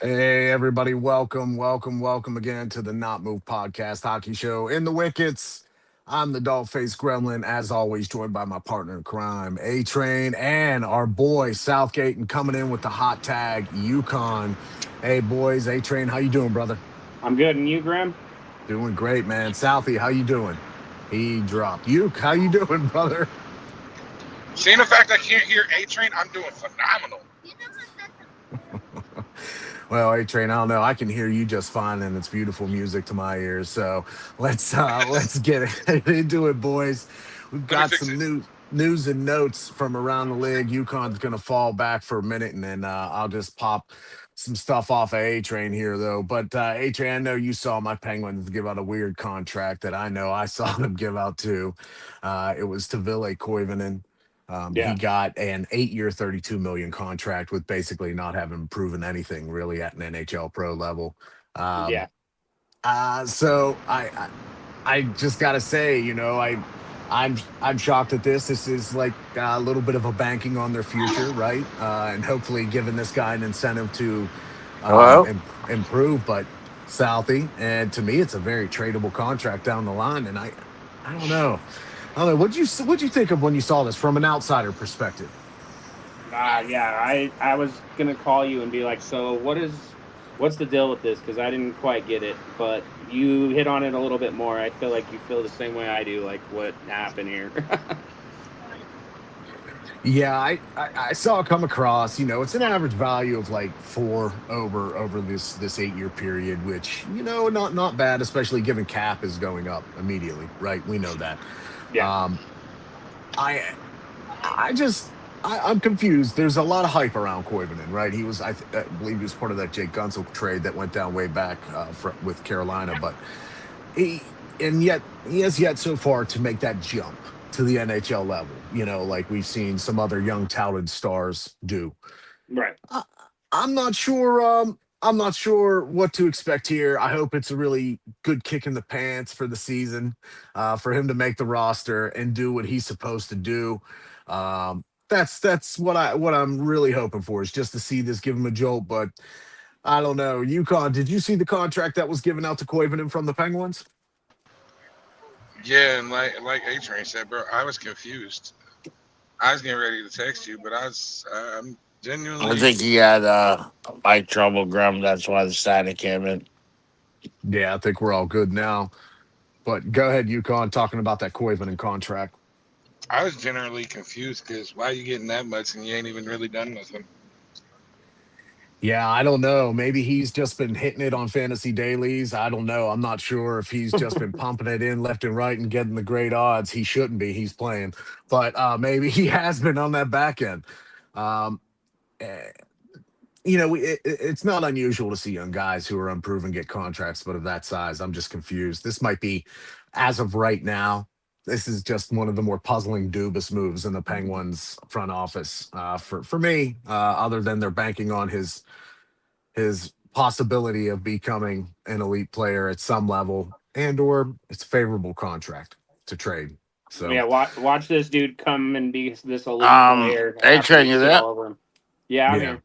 Hey, everybody, welcome again to the Not Move Podcast Hockey Show in the Wickets. I'm the Dog Face Gremlin, as always, joined by my partner in crime, A Train, and our boy Southgate, and coming in with the hot tag, Yukon. Hey, boys, A Train, how you doing, brother? I'm good, and you, Graham? Doing great, man. Southie, how you doing? He dropped. Uke, how you doing, brother? Seeing the fact I can't hear A Train, I'm doing phenomenal. Well, A Train, I don't know. I can hear you just fine, and it's beautiful music to my ears. So let's get into it, boys. We've Let me got fix some it. news and notes from around the league. UConn's gonna fall back for a minute, and then I'll just pop some stuff off of A Train here, though. But A Train, I know you saw my Penguins give out a weird contract that I know I saw them give out too. It was to Ville Koivunen. He Yeah, got an 8-year, 32 million contract with basically not having proven anything really at an NHL pro level. Um, yeah, so I just gotta say, I'm shocked at this. This is like a little bit of a banking on their future, right? And hopefully giving this guy an incentive to Hello? improve. But Southie, and to me, it's a very tradable contract down the line. And I don't know. I don't know. What'd you think of when you saw this from an outsider perspective? yeah. I was gonna call you and be like, so what's the deal with this? Because I didn't quite get it, but you hit on it a little bit more. I feel like you feel the same way I do. Like, what happened here? Yeah, I saw it come across. It's an average value of like four over this 8-year period, which not bad, especially given cap is going up immediately, right? We know that. Yeah, Um, I I just I'm confused. There's a lot of hype around Koivunen, right? I believe he was part of that Jake Gunsel trade that went down way back with Carolina, but and yet he has yet so far to make that jump to the NHL level, like we've seen some other young touted stars do. right. I, I'm not sure. I'm not sure what to expect here. I hope it's a really good kick in the pants for the season, for him to make the roster and do what he's supposed to do. That's what I'm really hoping for is just to see this give him a jolt. But I don't know. UConn, did you see the contract that was given out to Koivunen from the Penguins? Yeah, and like A Train said, bro, I was confused. I was getting ready to text you, but I'm I genuinely. think he had mic trouble, Grum. That's why the static came in. Yeah, I think we're all good now. But go ahead, UConn, talking about that Koivunen contract. I was generally confused because why are you getting that much and you ain't even really done nothing? Yeah, I don't know. Maybe he's just been hitting it on fantasy dailies. I don't know. I'm not sure if he's just been pumping it in left and right and getting the great odds. He shouldn't be. He's playing, but maybe he has been on that back end. Um, eh, it's not unusual to see young guys who are unproven get contracts, but of that size, I'm just confused. This might be, as of right now, this is just one of the more puzzling Dubas moves in the Penguins front office for me. Other than they're banking on his possibility of becoming an elite player at some level, and or it's a favorable contract to trade. So Yeah, watch this dude come and be this elite player A after Train, we you shit there? all over him. Yeah, I'm yeah, here.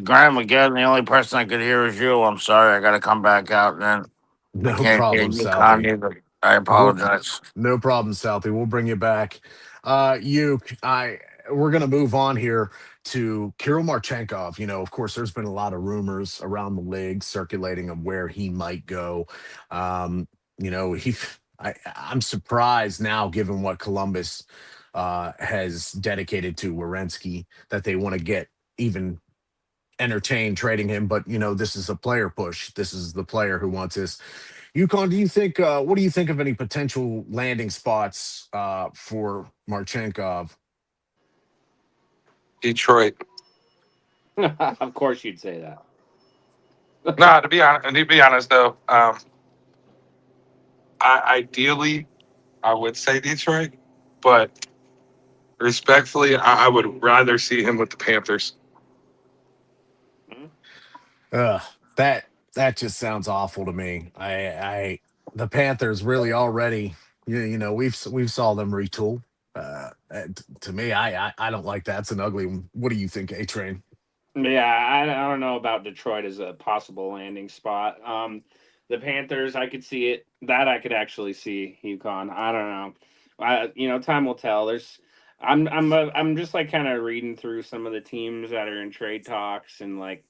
Graham again. The only person I could hear is you. I'm sorry. I got to come back out, and then I no can't hear problem, you, Con, Southie. either. I We'll apologize. No problem, Southie. We'll bring you back. You, I, we're gonna move on here to Kirill Marchenkov. Of course, there's been a lot of rumors around the league circulating of where he might go. Um, I'm surprised now, given what Columbus has dedicated to Wierenski, that they want to get even entertain trading him. But this is a player push. This is the player who wants this. Yukon, do you think? What do you think of any potential landing spots for Marchenkov? Detroit. Of course, you'd say that. Nah, to be honest though, ideally I would say Detroit, but respectfully, I would rather see him with the Panthers. Ugh, that that just sounds awful to me. The Panthers really already. We've saw them retool. To me, I don't like that. It's an ugly one. What do you think, A Train? Yeah, I don't know about Detroit as a possible landing spot. The Panthers, I could see it. That I could actually see UConn. I don't know. Time will tell. I'm just like kind of reading through some of the teams that are in trade talks, and like,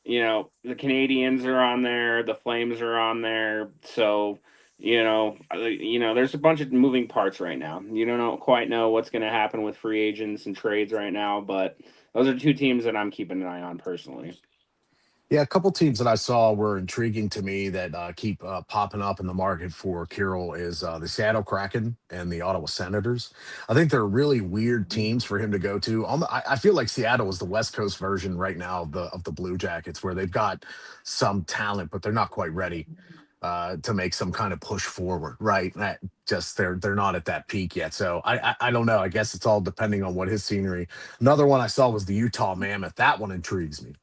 the Canadians are on there, the Flames are on there. So, there's a bunch of moving parts right now. You don't quite know what's going to happen with free agents and trades right now, but those are two teams that I'm keeping an eye on personally. Yeah, a couple teams that I saw were intriguing to me that keep popping up in the market for Kirill is the Seattle Kraken and the Ottawa Senators. I think they're really weird teams for him to go to. I feel like Seattle is the West Coast version right now of the Blue Jackets, where they've got some talent, but they're not quite ready to make some kind of push forward. Right? That just they're not at that peak yet. So I don't know. I guess it's all depending on what his scenery. Another one I saw was the Utah Mammoth. That one intrigues me.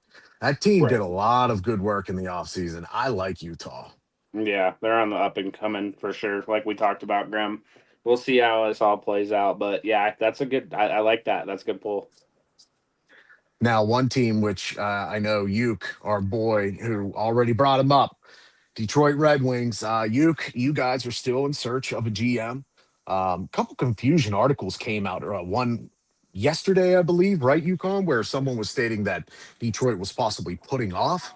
That team did Right. a lot of good work in the offseason. I like Utah. Yeah, they're on the up and coming for sure. Like we talked about, Graham. We'll see how this all plays out, but yeah, that's a good. I like that. That's a good pull. Now, one team which I know Uke, our boy, who already brought him up, Detroit Red Wings. Uke, you guys are still in search of a GM. Couple confusion articles came out. One yesterday, I believe, right, Yukon, where someone was stating that Detroit was possibly putting off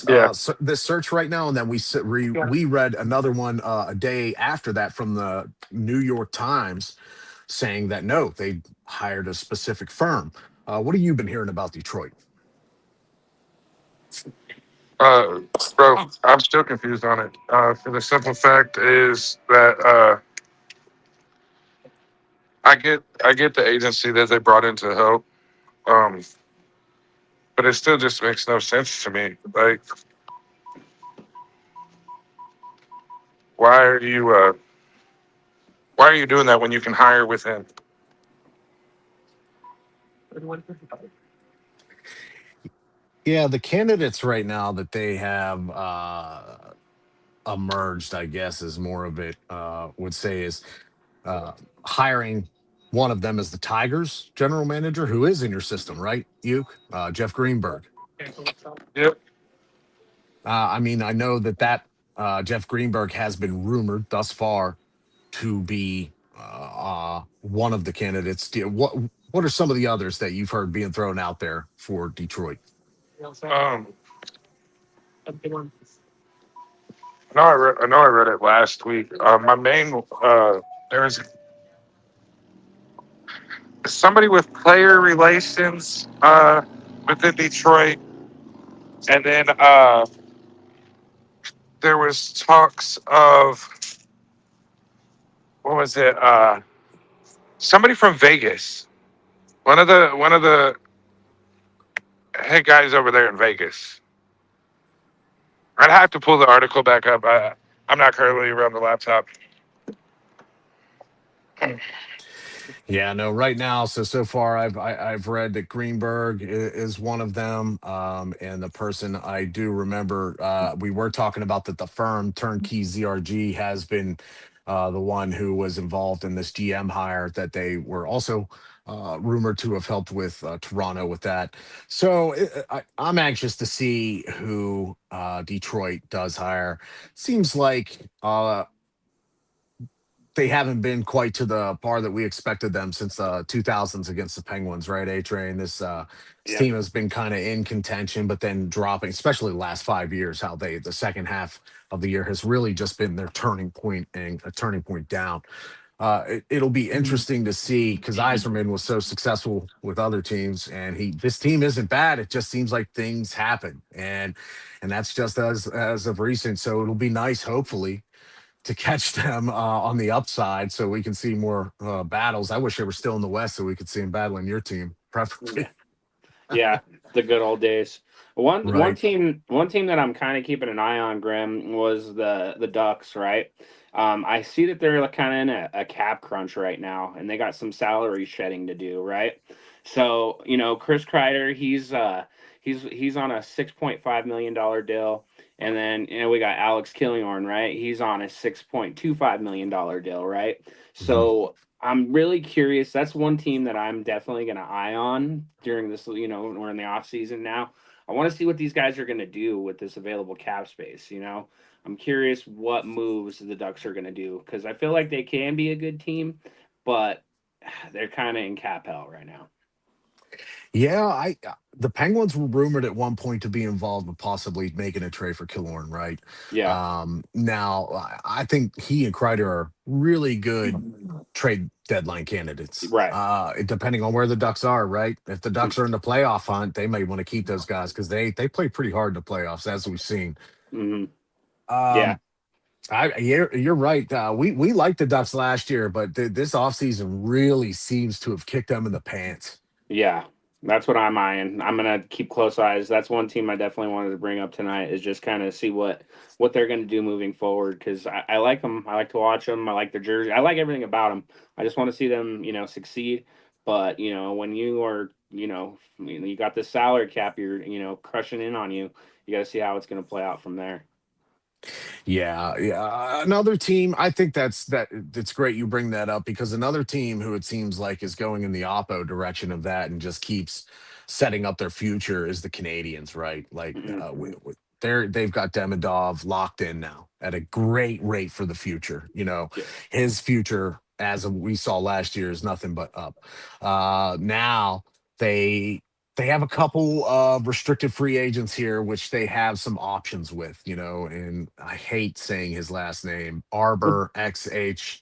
Yeah. this search right now, and then we read another one a day after that from the New York Times saying that no, they hired a specific firm. What have you been hearing about Detroit? Uh, bro, I'm still confused on it. For the simple fact is that I get the agency that they brought in to help, um, but it still just makes no sense to me. Like, why are you uh, why are you doing that when you can hire within? Yeah, the candidates right now that they have emerged, I guess, is more of it. Would say is uh, hiring one of them as the Tigers general manager, who is in your system, right? Uke, Jeff Greenberg. Yep. I mean, I know that Jeff Greenberg has been rumored thus far to be one of the candidates. What are some of the others that you've heard being thrown out there for Detroit? Um, I know I read it last week. My main there was somebody with player relations within Detroit, and then there was talks of what was it? Somebody from Vegas. One of the head guys over there in Vegas. I'd have to pull the article back up. I'm not currently around the laptop. Yeah, no, right now, so far I've read that Greenberg is one of them, and the person I do remember we were talking about that the firm Turnkey ZRG has been the one who was involved in this GM hire that they were also rumored to have helped with Toronto with that. So I'm anxious to see who Detroit does hire. Seems like they haven't been quite to the par that we expected them since the 2000s against the Penguins, right? A Train. This Yeah. team has been kind of in contention, but then dropping, especially the last 5 years. How the second half of the year has really just been their turning point and a turning point down. It'll be interesting to see because Eiserman was so successful with other teams, and this team isn't bad. It just seems like things happen, and that's just as of recent. So it'll be nice, hopefully, to catch them on the upside so we can see more battles. I wish they were still in the West so we could see them battling your team, preferably. Yeah. Yeah, the good old days. Right. One team that I'm kind of keeping an eye on, Grim, was the Ducks. Right. I see that they're kind of in a cap crunch right now, and they got some salary shedding to do. Right. So Chris Kreider, he's on a $6.5 million deal, and then we got Alex Killorn. Right. He's on a $6.25 million deal. Right. Mhm. So I'm really curious. That's one team that I'm definitely going to eye on during this, when we're in the off season now. I want to see what these guys are going to do with this available cap space, I'm curious what moves the Ducks are going to do because I feel like they can be a good team, but they're kind of in cap hell right now. Yeah, the Penguins were rumored at one point to be involved with possibly making a trade for Killorn, right? Yeah. Now I think he and Kreider are really good trade deadline candidates. Right. Depending on where the Ducks are, right? If the Ducks are in the playoff hunt, they may want to keep those guys because they play pretty hard in the playoffs, as we've seen. Mm-hmm. Yeah. Um, you're right. We liked the Ducks last year, but this offseason really seems to have kicked them in the pants. Yeah, that's what I'm eyeing. I'm gonna keep close eyes. That's one team I definitely wanted to bring up tonight. Is just kind of see what they're gonna do moving forward because I like them. I like to watch them. I like their jersey. I like everything about them. I just want to see them, succeed. But when you are, you got this salary cap, you're, crushing in on you. You got to see how it's gonna play out from there. Yeah, yeah. Another team, I think that's great you bring that up because another team who it seems like is going in the oppo direction of that and just keeps setting up their future is the Canadians, right? Like Mm-hmm. they've got Demidov locked in now at a great rate for the future. Yeah. His future, as we saw last year, is nothing but up. Now they they have a couple of restricted free agents here, which they have some options with, and I hate saying his last name, Arbor, Xhekaj,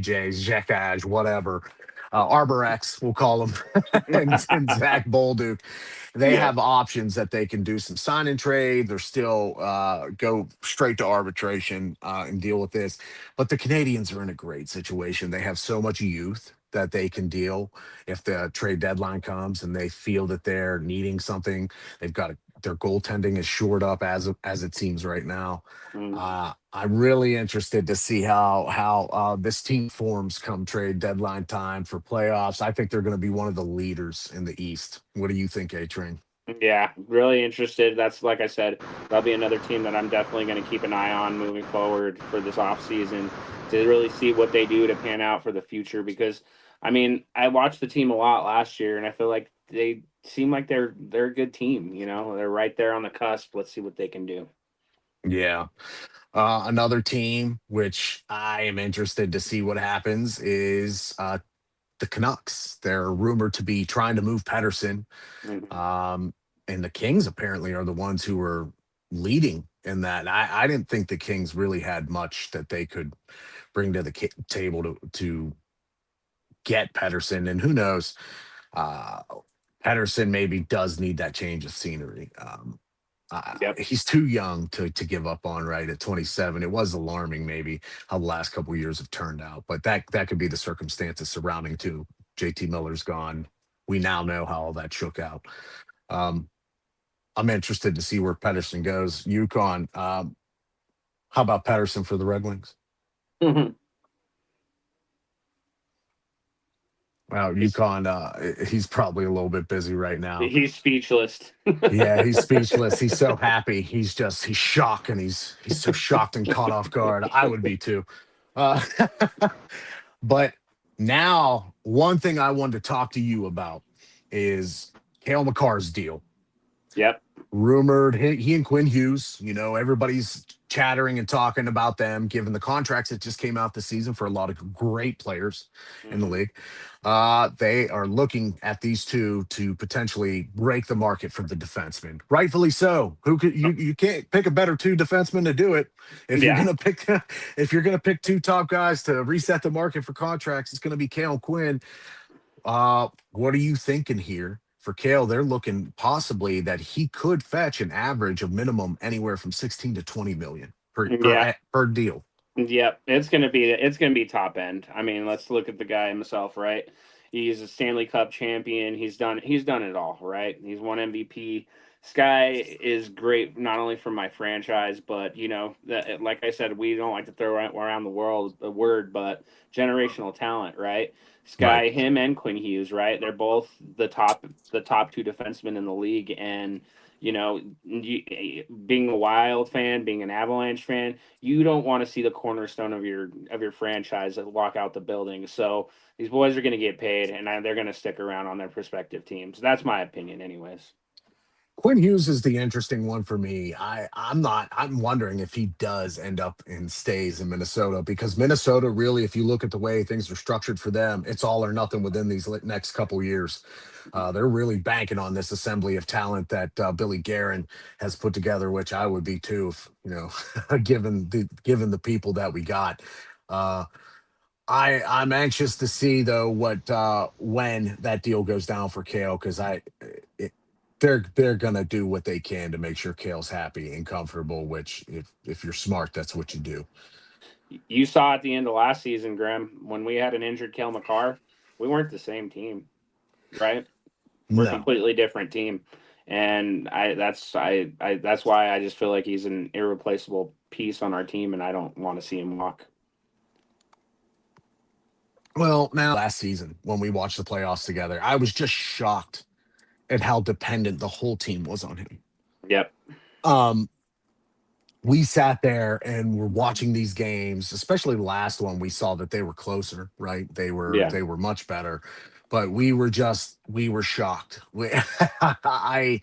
Zekaj, whatever. Arbor X, we'll call him, and Zach Bolduc. They Yeah. have options that they can do some sign and trade. They're still go straight to arbitration and deal with this. But the Canadians are in a great situation. They have so much youth that they can deal if the trade deadline comes and they feel that they're needing something. They've got their goaltending is shored up as it seems right now. Mm. I'm really interested to see how this team forms come trade deadline time for playoffs. I think they're going to be one of the leaders in the East. What do you think, A Train? Yeah, really interested. That's like I said, that'll be another team that I'm definitely going to keep an eye on moving forward for this offseason to really see what they do to pan out for the future. Because I mean, I watched the team a lot last year, and I feel like they seem like they're a good team. They're right there on the cusp. Let's see what they can do. Yeah. Another team which I am interested to see what happens is the Canucks. They're rumored to be trying to move Pedersen. Mhm. Um, and the Kings apparently are the ones who are leading in that. I didn't think the Kings really had much that they could bring to the table to get Pedersen. And who knows, uh, Pedersen maybe does need that change of scenery. Yep. He's too young to give up on right at 27. It was alarming, maybe how the last couple of years have turned out, but that could be the circumstances surrounding too. JT Miller's gone. We now know how all that shook out. Um, I'm interested to see where Pedersen goes. Yukon. How about Pedersen for the Red Wings? Wow, he's Yukon. He's probably a little bit busy right now. he's speechless. Yeah, he's speechless. He's so happy. He's shocked, and he's so shocked and caught off guard. I would be too. Uh, but now, one thing I wanted to talk to you about is Kale McCarr's deal. Yep. Rumored he and Quinn Hughes, everybody's chattering and talking about them, given the contracts that just came out this season for a lot of great players in the Hmm. league. They are looking at these two to potentially break the market for the defenseman. Rightfully so. Who could you can't pick a better two defensemen to do it. If you're Yeah. gonna pick if you're gonna pick two top guys to reset the market for contracts, it's gonna be Kale and Quinn. What are you thinking here for Kale? They're looking possibly that he could fetch an average of minimum anywhere from 16 to 20 million Yeah. per deal. Yep, it's gonna be top end. I mean, let's look at the guy himself, right? He's a Stanley Cup champion. He's done it all, right? He's won MVP Sky is great not only for my franchise, but like I said, we don't like to throw around the world the word, but generational talent, right? Right. Sky, him and Quinn Hughes, right? They're both the top two defensemen in the league, and being a Wild fan, being an Avalanche fan, you don't want to see the cornerstone of your franchise walk out the building. So these boys are going to get paid, and they're going to stick around on their prospective teams. That's my opinion, anyways. Quinn Hughes is the interesting one for me. I'm not. I'm wondering if he does end up and stays in Minnesota, because Minnesota really, if you look at the way things are structured for them, it's all or nothing within these next couple years. They're really banking on this assembly of talent that Billy Guerin has put together, which I would be too, if, given the people that we got. Uh, I'm anxious to see though what when that deal goes down for Kale, because it, they're gonna do what they can to make sure Kale's happy and comfortable. Which, if you're smart, that's what you do. You saw at the end of last season, Graham, when we had an injured Kale McCarr, we weren't the same team, right? We're a No. completely different team, and that's why I just feel like he's an irreplaceable piece on our team, and I don't want to see him walk. Well, now last season when we watched the playoffs together, I was just shocked at how dependent the whole team was on him. Yep. Um, we sat there and were watching these games, especially the last one. We saw that they were closer, right? They were Yeah. they were much better, but we were shocked. I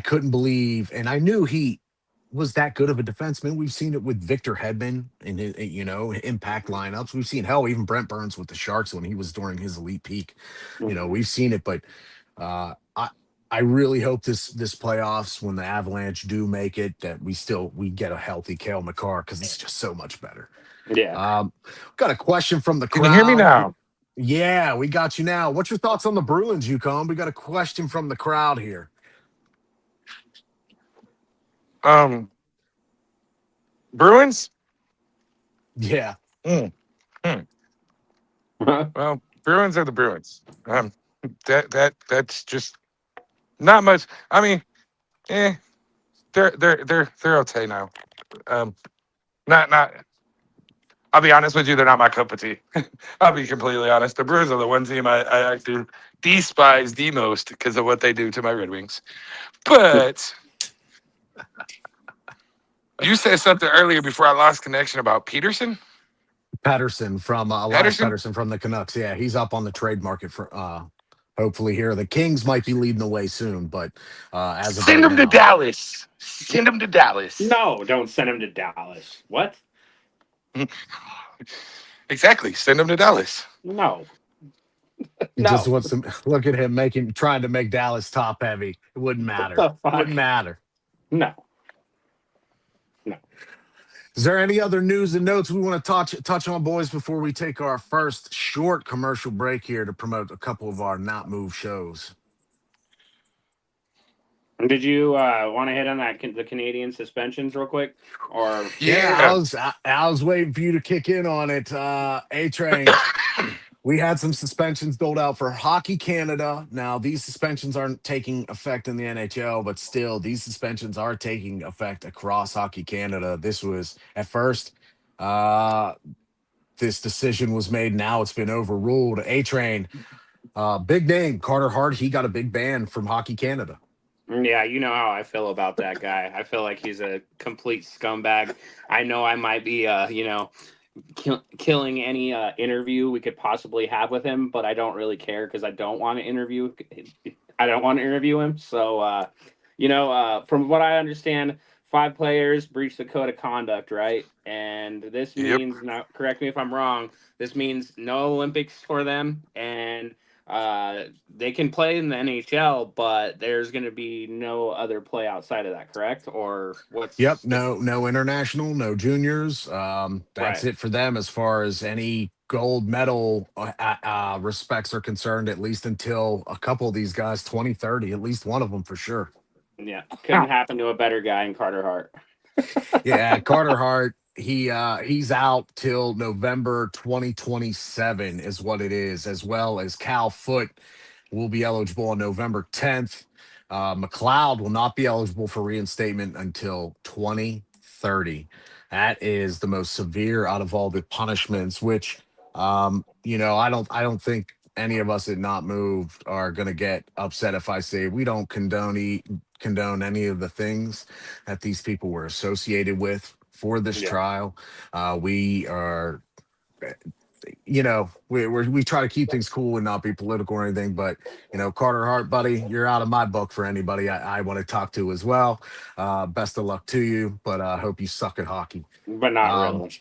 couldn't believe, and I knew he was that good of a defenseman. We've seen it with Victor Hedman in his, impact lineups. We've seen, hell, even Brent Burns with the Sharks when he was during his elite peak. Mhm. We've seen it, but I really hope this playoffs, when the Avalanche do make it, that we get a healthy Kale McCarr, because it's just so much better. Yeah. Um, got a question from the Can you hear me crowd. now? Yeah, we got you now. What's your thoughts on the Bruins, Yukon? We got a question from the crowd here. Um, Bruins. Yeah. Mm, mm. Well, Bruins are the Bruins. That's just not much. I mean, eh, they're okay now. Um, not. I'll be honest with you, they're not my cup of tea. I'll be completely honest. The Bruins are the one team I actually despise the most because of what they do to my Red Wings. But you said something earlier before I lost connection about Peterson. Patterson from Elias Patterson, Patterson from the Canucks. Yeah, he's up on the trade market for hopefully here. The Kings might be leading the way soon, but as of send right him to now, Dallas. Send him to Dallas. No, don't send him to Dallas. What? Exactly. Send him to Dallas. No. he just No. wants to look at him trying to make Dallas top heavy. It wouldn't What matter. the fuck? Wouldn't matter. No. No. Is there any other news and notes we want to touch on, boys, before we take our first short commercial break here to promote a couple of our not move shows? Did you want to hit on the Canadian suspensions real quick, or Yeah, Yeah. I was waiting for you to kick in on it. A Train. We had some suspensions doled out for Hockey Canada. Now, these suspensions aren't taking effect in the NHL, but still, these suspensions are taking effect across Hockey Canada. This was at first, uh, this decision was made. Now it's been overruled. A Train, big name, Carter Hart. He got a big ban from Hockey Canada. yeah, you know how I feel about that guy. I feel like he's a complete scumbag. I know I might be, killing any interview we could possibly have with him, but I don't really care because I don't want to interview. I don't want to interview him. So, from what I understand, 5 players breached the code of conduct, right? And this Yep. means, now correct me if I'm wrong, this means no Olympics for them, and they can play in the NHL, but there's going to be no other play outside of that, correct? Or Yep, what's no international, no juniors. That's right? it for them as far as any gold medal respects are concerned, at least until a couple of these guys 2030, at least one of them for sure. Yeah, couldn't happen to a better guy in Carter Hart. Yeah, Carter Hart, he's out till November 2027 is what it is, as well as Cal Foot will be eligible on November 10th. McLeod will not be eligible for reinstatement until 2030. That is the most severe out of all the punishments, which I don't think any of us at Not Moved are gonna get upset if I say we don't condone any of the things that these people were associated with for this Yeah. trial. We are we try to keep things cool and not be political or anything, but Carter Hart, buddy, you're out of my book for anybody I want to talk to as well. Best of luck to you, but I hope you suck at hockey. But not um really.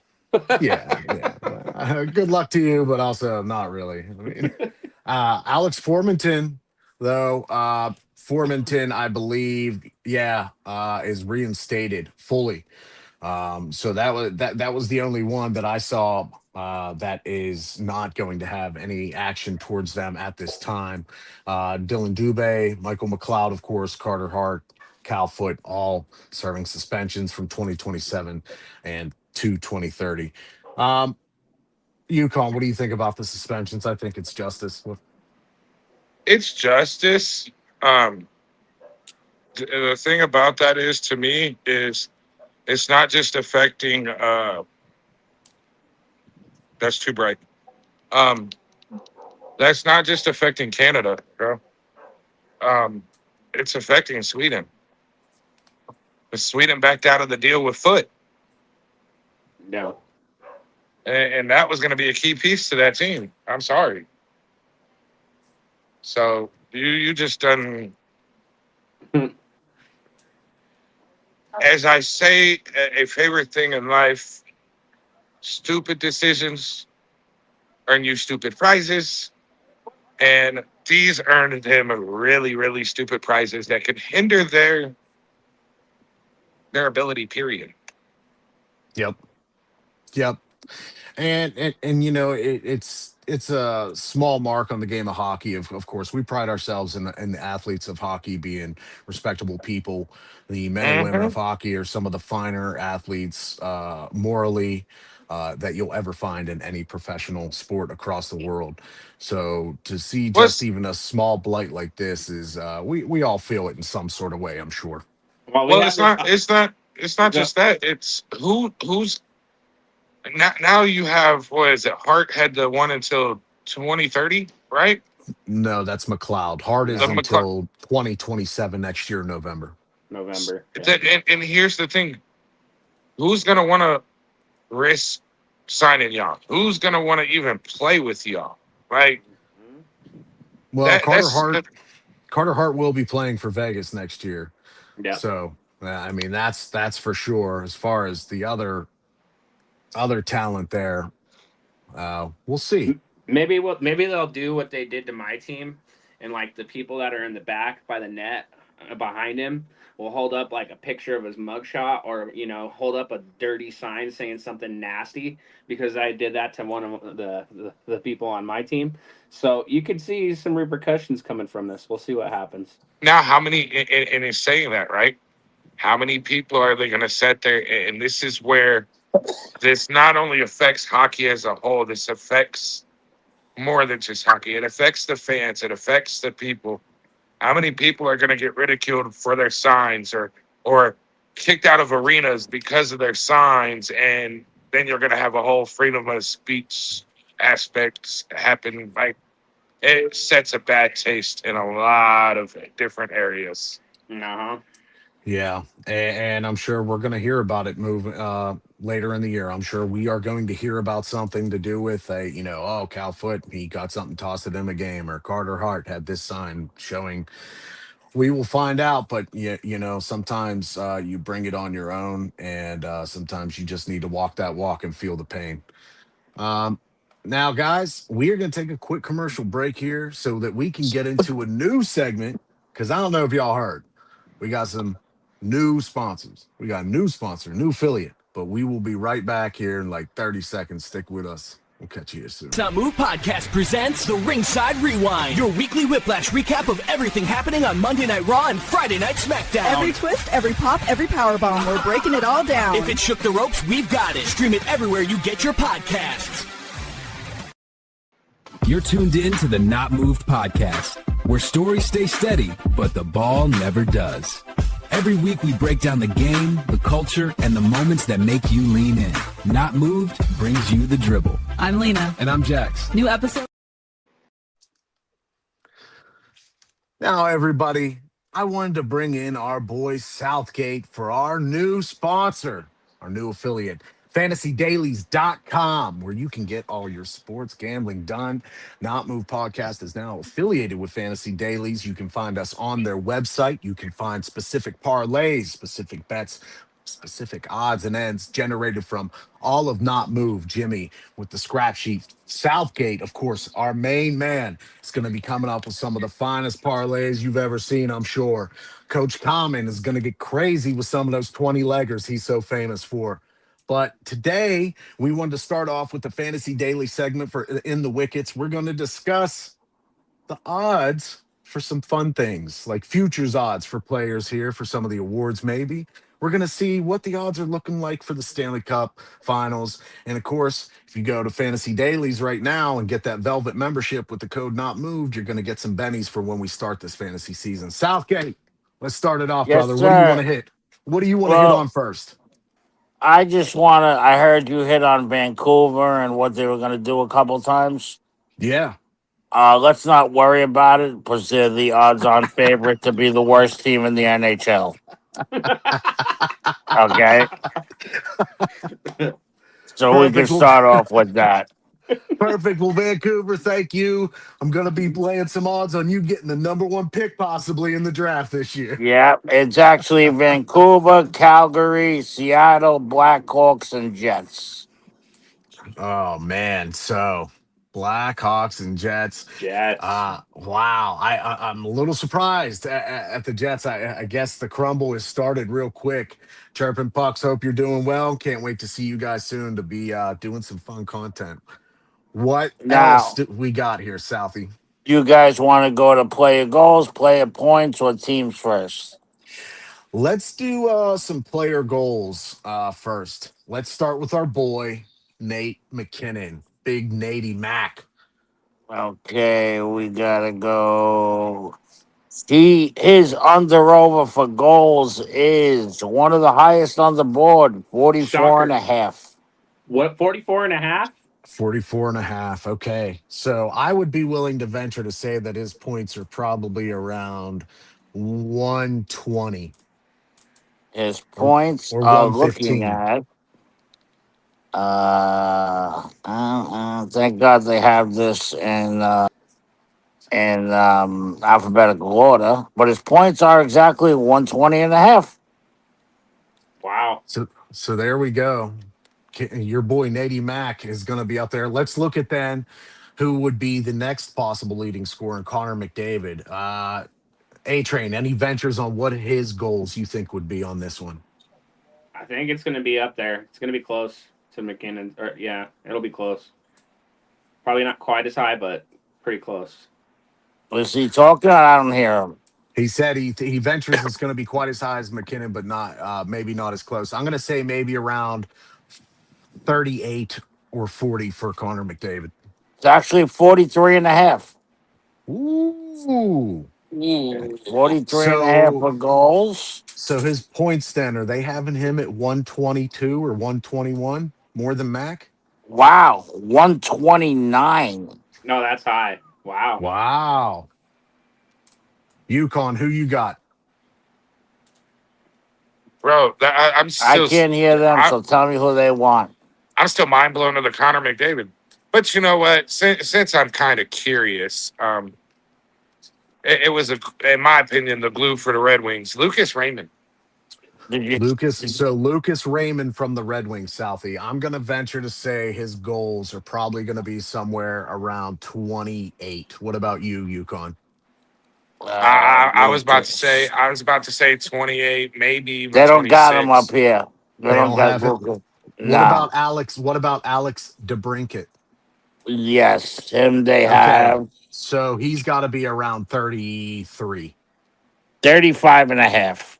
yeah. Good luck to you, but also not really. I mean, Alex Formenton, though, Formenton, I believe, is reinstated fully. So that was the only one that I saw that is not going to have any action towards them at this time. Dylan Dubé, Michael McLeod, of course, Carter Hart, Cal Foot, all serving suspensions from 2027 and to 2030. Yukon, what do you think about the suspensions? I think it's justice. It's justice. The thing about that is, to me, is it's not just affecting. That's too bright. Um, that's not just affecting Canada, bro. It's affecting Sweden. Sweden backed out of the deal with Foot, No. and that was going to be a key piece to that team. I'm sorry. So you just done. As I say, a favorite thing in life: stupid decisions earn you stupid prizes, and these earned him really, really stupid prizes that could hinder their ability. Period. Yep. And it's a small mark on the game of hockey. Of course, we pride ourselves in the athletes of hockey being respectable people. The men and women of Mm-hmm. hockey are some of the finer athletes, morally, that you'll ever find in any professional sport across the world. So to see just What's even a small blight like this is, we all feel it in some sort of way, I'm sure. Well, we well, have it's this. not. It's not The, just that. It's who's now. You have, what is it? Hart had the one until 2030, right? No, that's McLeod. Hard is The no, McLeod. until 2027 next year, November. November. Yeah. And here's the thing: who's gonna want to risk signing y'all? Who's gonna want to even play with y'all? Like Well, that. Carter That's Hart Carter Hart will be playing for Vegas next year. Yeah. So, I mean, that's for sure. As far as the other talent there, we'll see. Maybe they'll do what they did to my team, and like the people that are in the back by the net behind him will hold up like a picture of his mugshot, or hold up a dirty sign saying something nasty because I did that to one of the people on my team. So you could see some repercussions coming from this. We'll see what happens. now how many? And it's saying that, right? How many people are they gonna set there? And this is where this not only affects hockey as a whole. This affects more than just hockey. It affects the fans. It affects the people. How many people are going to get ridiculed for their signs, or kicked out of arenas because of their signs? And then you're going to have a whole freedom of speech aspects happen. Like, it sets a bad taste in a lot of different areas. Uh-huh. Yeah, and I'm sure we're going to hear about it later in the year. I'm sure we are going to hear about something to do with Cal Foot, he got something tossed at him a game, or Carter Hart had this sign showing. We will find out, but sometimes you bring it on your own, and sometimes you just need to walk that walk and feel the pain. Um, Now, guys, we are going to take a quick commercial break here so that we can get into a new segment. Because I don't know if y'all heard, we got some new sponsors. We got a new sponsor, new affiliate. But we will be right back here in like 30 seconds. Stick with us. We'll catch you here soon. Top Move Podcast presents the Ringside Rewind, your weekly whiplash recap of everything happening on Monday Night Raw and Friday Night SmackDown. Every twist, every pop, every powerbomb, we're breaking it all down. If it shook the ropes, we've got it. Stream it everywhere you get your podcasts. You're tuned in to the Not Moved Podcast, where stories stay steady, but the ball never does. Every week we break down the game, the culture, and the moments that make you lean in. Not Moved brings you the dribble. I'm Lena. And I'm Jax. New episode. Now, everybody, I wanted to bring in our boy Southgate for our new sponsor, our new affiliate, fantasydailies.com, where you can get all your sports gambling done. Not Move Podcast is now affiliated with Fantasy Dailies. You can find us on their website. You can find specific parlays, specific bets, specific odds and ends generated from all of Not Move. Jimmy with the scrap sheet. Southgate, of course, our main man, is going to be coming up with some of the finest parlays you've ever seen, I'm sure. Coach Common is going to get crazy with some of those 20-leggers he's so famous for. But today, we wanted to start off with the Fantasy Daily segment for In the Wickets. We're going to discuss the odds for some fun things, like futures odds for players here for some of the awards, maybe. We're going to see what the odds are looking like for the Stanley Cup finals. And of course, if you go to Fantasy Dailies right now and get that Velvet membership with the code Not Moved, you're going to get some bennies for when we start this fantasy season. Southgate, let's start it off, Yes, brother. What do you want to sir. hit? What do you want to hit on Well, first? I just want to. I heard you hit on Vancouver and what they were going to do a couple times. Yeah. Let's not worry about it because they're the odds-on favorite to be the worst team in the NHL. Okay, so we can Perfect. start off with that. Perfect. Well, Vancouver, thank you. I'm going to be laying some odds on you getting the number one pick possibly in the draft this year. Yeah, it's actually Vancouver, Calgary, Seattle, Blackhawks, and Jets. Oh, man. So, Blackhawks and Jets. Jets. Wow. I'm a little surprised at the Jets. I guess the crumble has started real quick. Chirping Pucks, hope you're doing well. Can't wait to see you guys soon to be doing some fun content. What else Now, do we got here, Southie? you guys want to go to player goals, player points, or teams first? Let's do some player goals first. Let's start with our boy, Nate McKinnon. Big Natey Mac. Okay, we gotta go. His under over for goals is one of the highest on the board, 44 and Shocker. a half. What, 44 and a half? 44 and a half. Okay. So I would be willing to venture to say that his points are probably around 120 His or, points or are looking 115. at thank God they have this in alphabetical order, but his points are exactly 120 and a half. Wow. So there we go. Your boy Natey Mack is going to be out there. Let's look at then who would be the next possible leading scorer in Connor McDavid. A-Train, any ventures on what his goals you think would be on this one? I think it's going to be up there. It's going to be close to McKinnon. Or yeah, it'll be close. Probably not quite as high, but pretty close. Is he talking? I don't hear him. He said he ventures it's going to be quite as high as McKinnon, but not maybe not as close. I'm going to say maybe around 38 or 40 for Connor McDavid. It's actually 43 and a half. Ooh. 43 and a half for goals. So his points then, are they having him at 122 or 121 more than Mac? Wow, 129. No, that's high. Wow. Wow. Yukon, who you got? Bro, I'm I still can't hear them, so tell me who they want. I'm still mind blown of the Connor McDavid. But you know what? Since I'm kind of curious, it was in my opinion, the glue for the Red Wings. Lucas Raymond. Lucas Raymond from the Red Wings, Southie. I'm going to venture to say his goals are probably going to be somewhere around 28. What about you, Yukon? I was about to say 28, maybe even They don't 26. got him up here. They don't have it. Lucas. What No. about Alex? What about Alex DeBrincat? Yes, him they Okay. have. So he's got to be around 33. 35 and a half.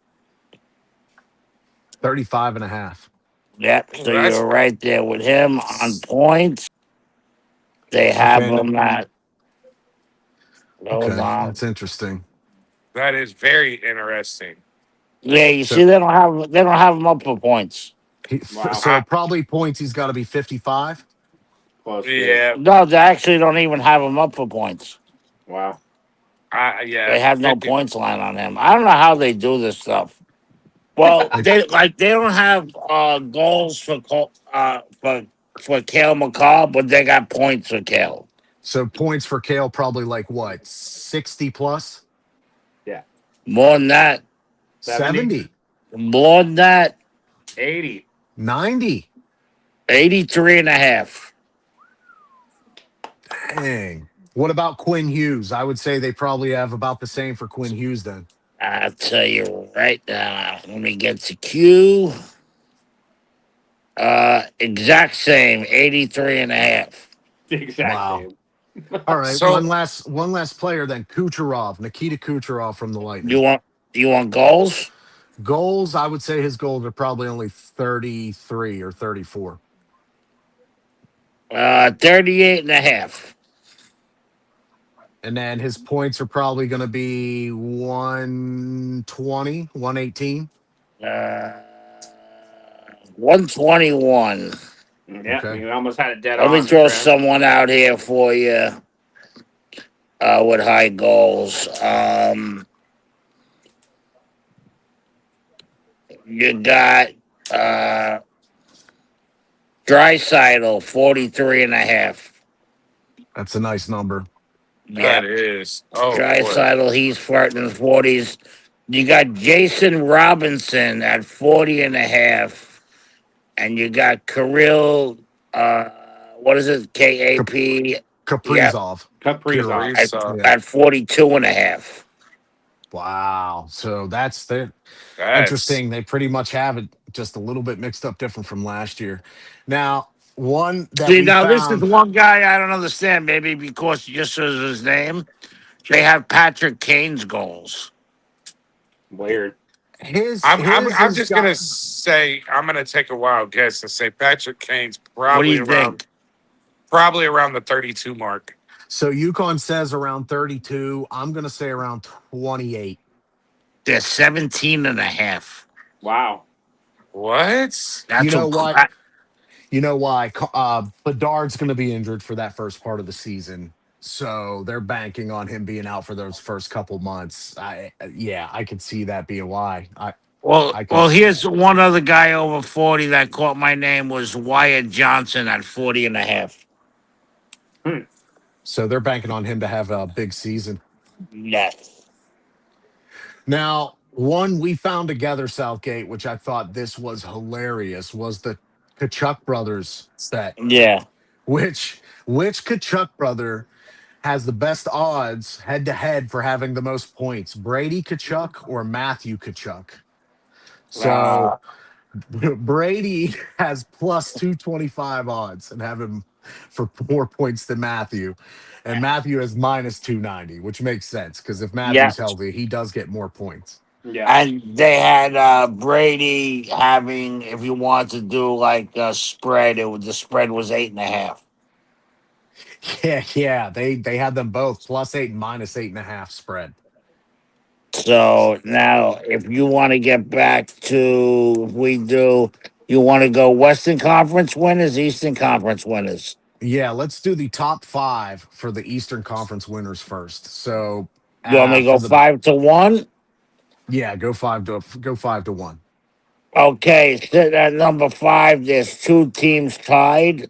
35 and a half. Yep, so you're right there with him on points. They have him at Hold Okay, on. that's interesting. That is very interesting. Yeah, you So see, they don't have him up for points. Wow. I, probably points. He's got to be 55. Close to. yeah, No, they actually don't even have him up for points. Wow. yeah, They have no 50. points line on him. I don't know how they do this stuff. Well, Like, they don't have goals for Kale McCall, but they got points for Kale. so points for Kale probably like what, 60 plus, Yeah. More than that, 70, 70, more than that, 80. 90. 83 and a half. Dang. What about Quinn Hughes? I would say they probably have about the same for Quinn Hughes then. I'll tell you right now. Let me get to Q. Exact same, 83 and a half. The exact Wow. same. All right, So one last player then. Kucherov, Nikita Kucherov from the You Lightning. want you want goals? Goals, I would say his goals are probably only 33 or 34. 38 and a half. And then his points are probably going to be 120, 118. Uh, 121. Yeah, Okay. you almost had it dead Let me on, my throw friend. someone out here for you with high goals. You got uh, Drysidle, 43 and a half. That's a nice number. that Yep. is. Oh boy. Drysidle, he's flirting 40s. You got Jason Robinson at 40 and a half. And you got Kirill, what is it? Kap- KAP. Yep. Kaprizov. Kirill. Kaprizov. At, Kaprizov. Yeah. at 42 and a half. Wow. So that's the That's interesting. They pretty much have it just a little bit mixed up different from last year. Now, one that See, we now this is found, one guy I don't understand. Maybe because he just says his name. They have Patrick Kane's goals. Weird. I'm his I'm has just gonna got, say I'm gonna take a wild guess and say Patrick Kane's What do you think? probably around the 32 mark. so Yukon says around 32. I'm going to say around 28. They're 17 and a half. Wow. What? You That's know a what? crap. You know why? Bedard's going to be injured for that first part of the season. So they're banking on him being out for those first couple months. Yeah, I could see that being why. Well, I could. well, here's one other guy over 40 that caught my name was Wyatt Johnson at 40 and a half. Hmm. So they're banking on him to have a big season. Yes. Now, one we found together, Southgate, which I thought this was hilarious, was the Kachuk brothers bet. Yeah. Which Kachuk brother has the best odds head to head for having the most points, Brady Kachuk or Matthew Kachuk? Uh, So Brady has plus 225 odds and have him for more points than Matthew. And Matthew has minus 290, which makes sense because if Yeah. Matthew's healthy, he does get more points. yeah. And they had Brady having, if you want to do like a spread, the spread was 8.5. Yeah. They had them both plus 8 and minus 8.5 spread. So now, if you want to get back to, if we do, you want to go Western Conference winners, Eastern Conference winners. Yeah, let's do the top 5 for the Eastern Conference winners first. So You want me to for go the 5-1? yeah, go 5 to 1. Okay, so at number 5, there's two teams tied.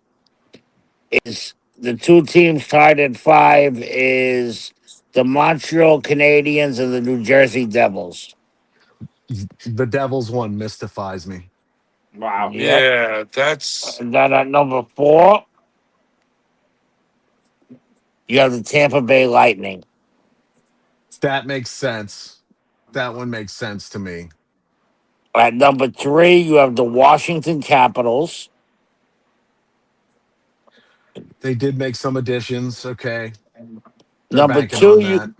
Is the two teams tied at 5 is the Montreal Canadiens and the New Jersey Devils. The Devils one mystifies me. Wow. Yep. Yeah, that's And then at number 4, you have the Tampa Bay Lightning. That makes sense. That one makes sense to me. At number 3, you have the Washington Capitals. They did make some additions. Okay. They're Number banking 2, on that.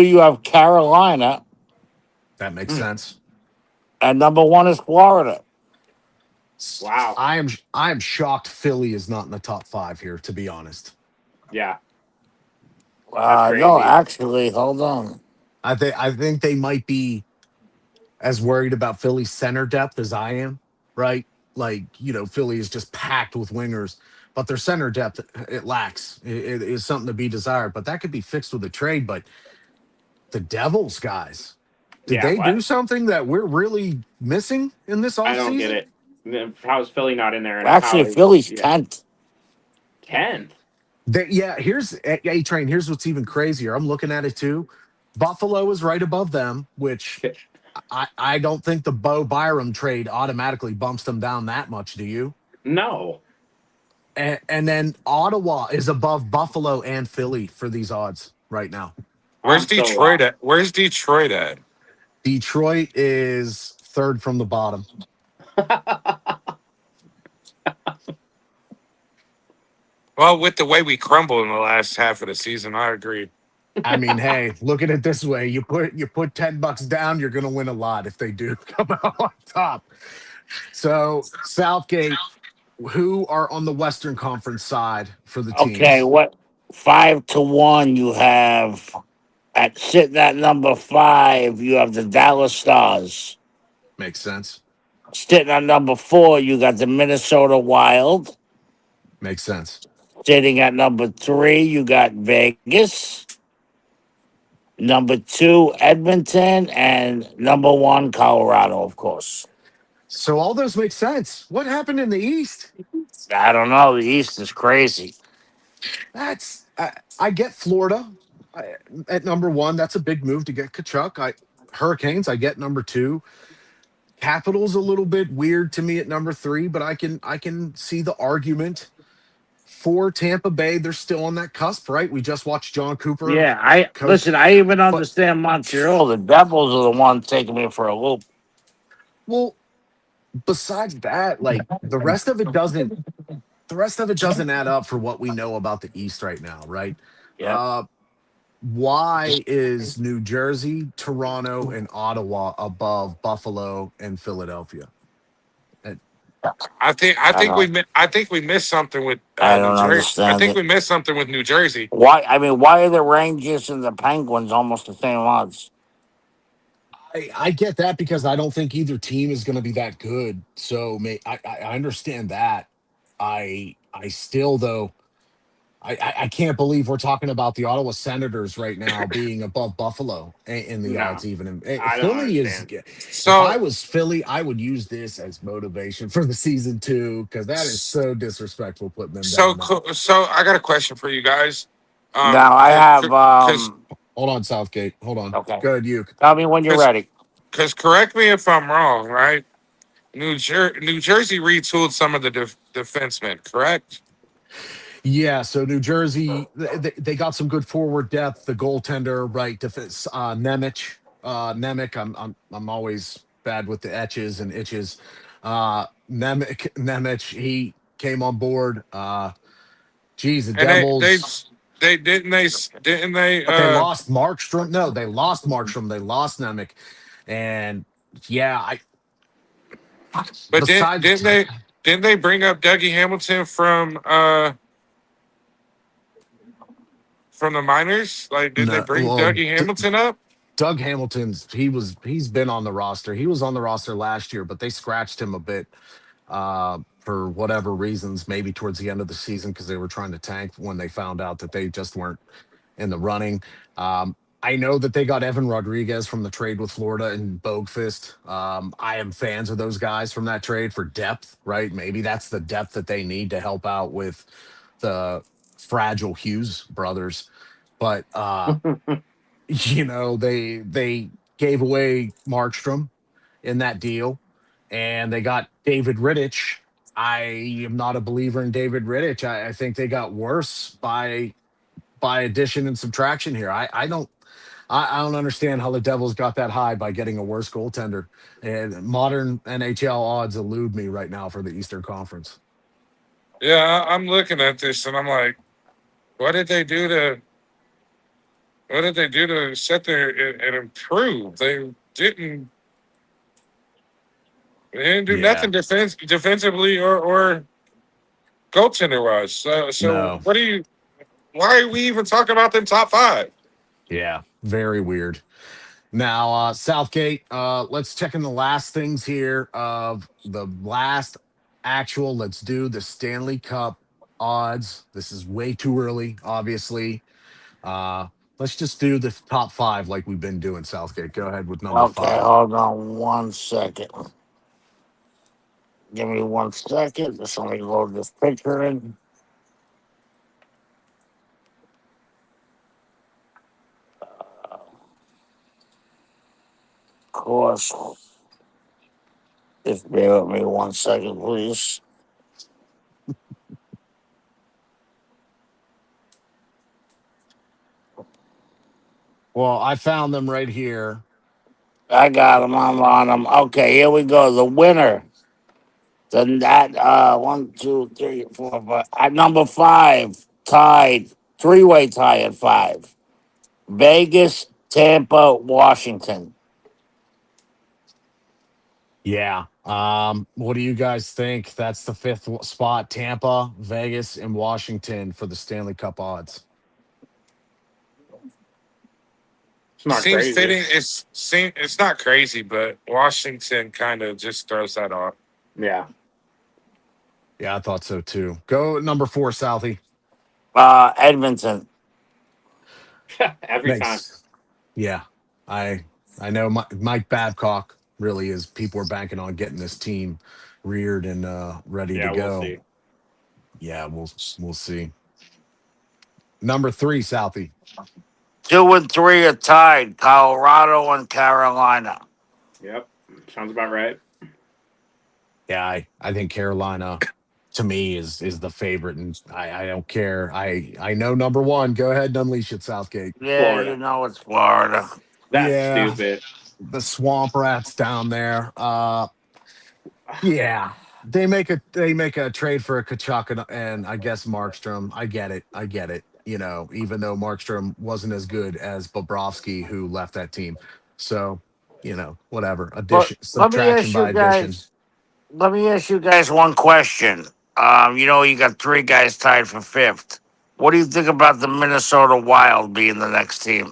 you have Carolina, That makes Hmm. sense. and number 1 is Florida. Wow. I am shocked Philly is not in the top 5 here, to be honest. Yeah. That's No, crazy. actually, hold on. I think they might be as worried about Philly's center depth as I am, right? Like, Philly is just packed with wingers, but their center depth it lacks. It is something to be desired, but that could be fixed with a trade. But the Devils guys, did Yeah, they do what? something that we're really missing in this I don't get offseason? it. How is Philly not in there, and how Actually, is Philly's 10th. 10th? Here's A Train. Here's what's even crazier. I'm looking at it too. Buffalo is right above them, which I don't think the Bo Byram trade automatically bumps them down that much. Do you? No, And then Ottawa is above Buffalo and Philly for these odds right now. Where's I'm so Detroit lost. at? Where's Detroit at? Detroit is third from the bottom. Well, with the way we crumbled in the last half of the season, I agree. I mean, hey, look at it this way: you put $10 down, you're going to win a lot if they do come out on top. So Southgate, who are on the Western Conference side for the Okay, teams? what 5-1 you have at sitting at number 5, you have the Dallas Stars. Makes sense. Sitting at number 4, you got the Minnesota Wild. Makes sense. Sitting at number 3, you got Vegas. Number 2, Edmonton, and number 1, Colorado, of course. So all those make sense. What happened in the East? I don't know. The East is crazy. I get Florida at number one. That's a big move to get Kachuk. Hurricanes. I get number two. Capitals a little bit weird to me at number three, but I can see the argument for Tampa Bay. They're still on that cusp, right? We just watched John Cooper Yeah, I coach, listen. I even but understand Montreal. The Devils are the ones taking me for a loop. well, besides that, like the rest of it doesn't add up for what we know about the East right now, right? Yeah, Uh, why is New Jersey, Toronto, and Ottawa above Buffalo and Philadelphia? Uh, I don't. I think we missed something with I New don't Jersey. I understand think it. we missed something with New Jersey. Why? I mean, why are the Rangers and the Penguins almost the same odds? I get that because I don't think either team is going to be that good. So I understand that. I still though I can't believe we're talking about the Ottawa Senators right now being above Buffalo in the No, odds. Even I don't Philly is. understand. If I So was Philly, I would use this as motivation for the season too, because that is so disrespectful putting them down now. so I got a question for you guys. Now I have. Because Hold on, Southgate. Hold on. Okay, Go ahead, you. tell me when you're because ready. because correct me if I'm wrong, right? New Jersey retooled some of the defensemen, correct? Yeah, so New Jersey, they got some good forward depth. The goaltender, right, defense, Nemec. I'm always bad with the etches and itches. Nemec, he came on board. Geez, the And Devils, didn't they but they lost Markstrom. No, they lost Markstrom. They lost Nemec, and yeah, I but besides didn't they bring up Dougie Hamilton from the minors? Like, did they no, bring well, Dougie Hamilton up? Doug Hamilton's he's been on the roster. He was on the roster last year, but they scratched him a bit for whatever reasons, maybe towards the end of the season because they were trying to tank when they found out that they just weren't in the running. I know that they got Evan Rodriguez from the trade with Florida and Boguefist. I am fans of those guys from that trade for depth, right? Maybe that's the depth that they need to help out with the fragile Hughes brothers. But they gave away Markstrom in that deal, and they got David Rittich. I am not a believer in David Rittich. I think they got worse by addition and subtraction here. I don't understand how the Devils got that high by getting a worse goaltender. And modern NHL odds elude me right now for the Eastern Conference. Yeah, I'm looking at this and I'm like, what did they do to sit there and improve? They didn't do Yeah, nothing defensively or goaltender wise. So no. why are we even talking about them top 5? Yeah, very weird. Now, Southgate, let's check in the last things here of the last actual. Let's do the Stanley Cup odds. This is way too early, obviously. Let's just do the top 5 like we've been doing, Southgate. Go ahead with number Okay, 5. hold on 1 second. Give me 1 second. Just let me load this picture in. Of course. Just bear with me 1 second, please. Well, I found them right here. I got them. I'm on them. Okay, here we go. The winner. Then that 1, 2, 3, 4, 5. At number 5, tied, 3-way tie at 5. Vegas, Tampa, Washington. Yeah. What do you guys think? That's the 5th spot. Tampa, Vegas, and Washington for the Stanley Cup odds. It's not Seems crazy. fitting. It's not crazy, but Washington kind of just throws that off. Yeah. Yeah, I thought so too. Go number 4, Southie. Edmonton. Every time. Yeah, I know Mike Babcock really is. People are banking on getting this team reared and ready Yeah, to go. we'll see. Yeah, we'll see. Number 3, Southie. 2 and 3 are tied, Colorado and Carolina. Yep. Sounds about right. Yeah, I think Carolina to me is the favorite, and I don't care. I know number 1. Go ahead and unleash it, Southgate. Yeah, Florida. you know it's Florida. That's Yeah. stupid. The swamp rats down there. Yeah. They make a trade for a Kachuk and I guess Markstrom. I get it. You know, even though Markstrom wasn't as good as Bobrovsky, who left that team. So, you know, whatever. But Subtraction by addition. let me ask you guys one question. You got 3 guys tied for 5th. What do you think about the Minnesota Wild being the next team?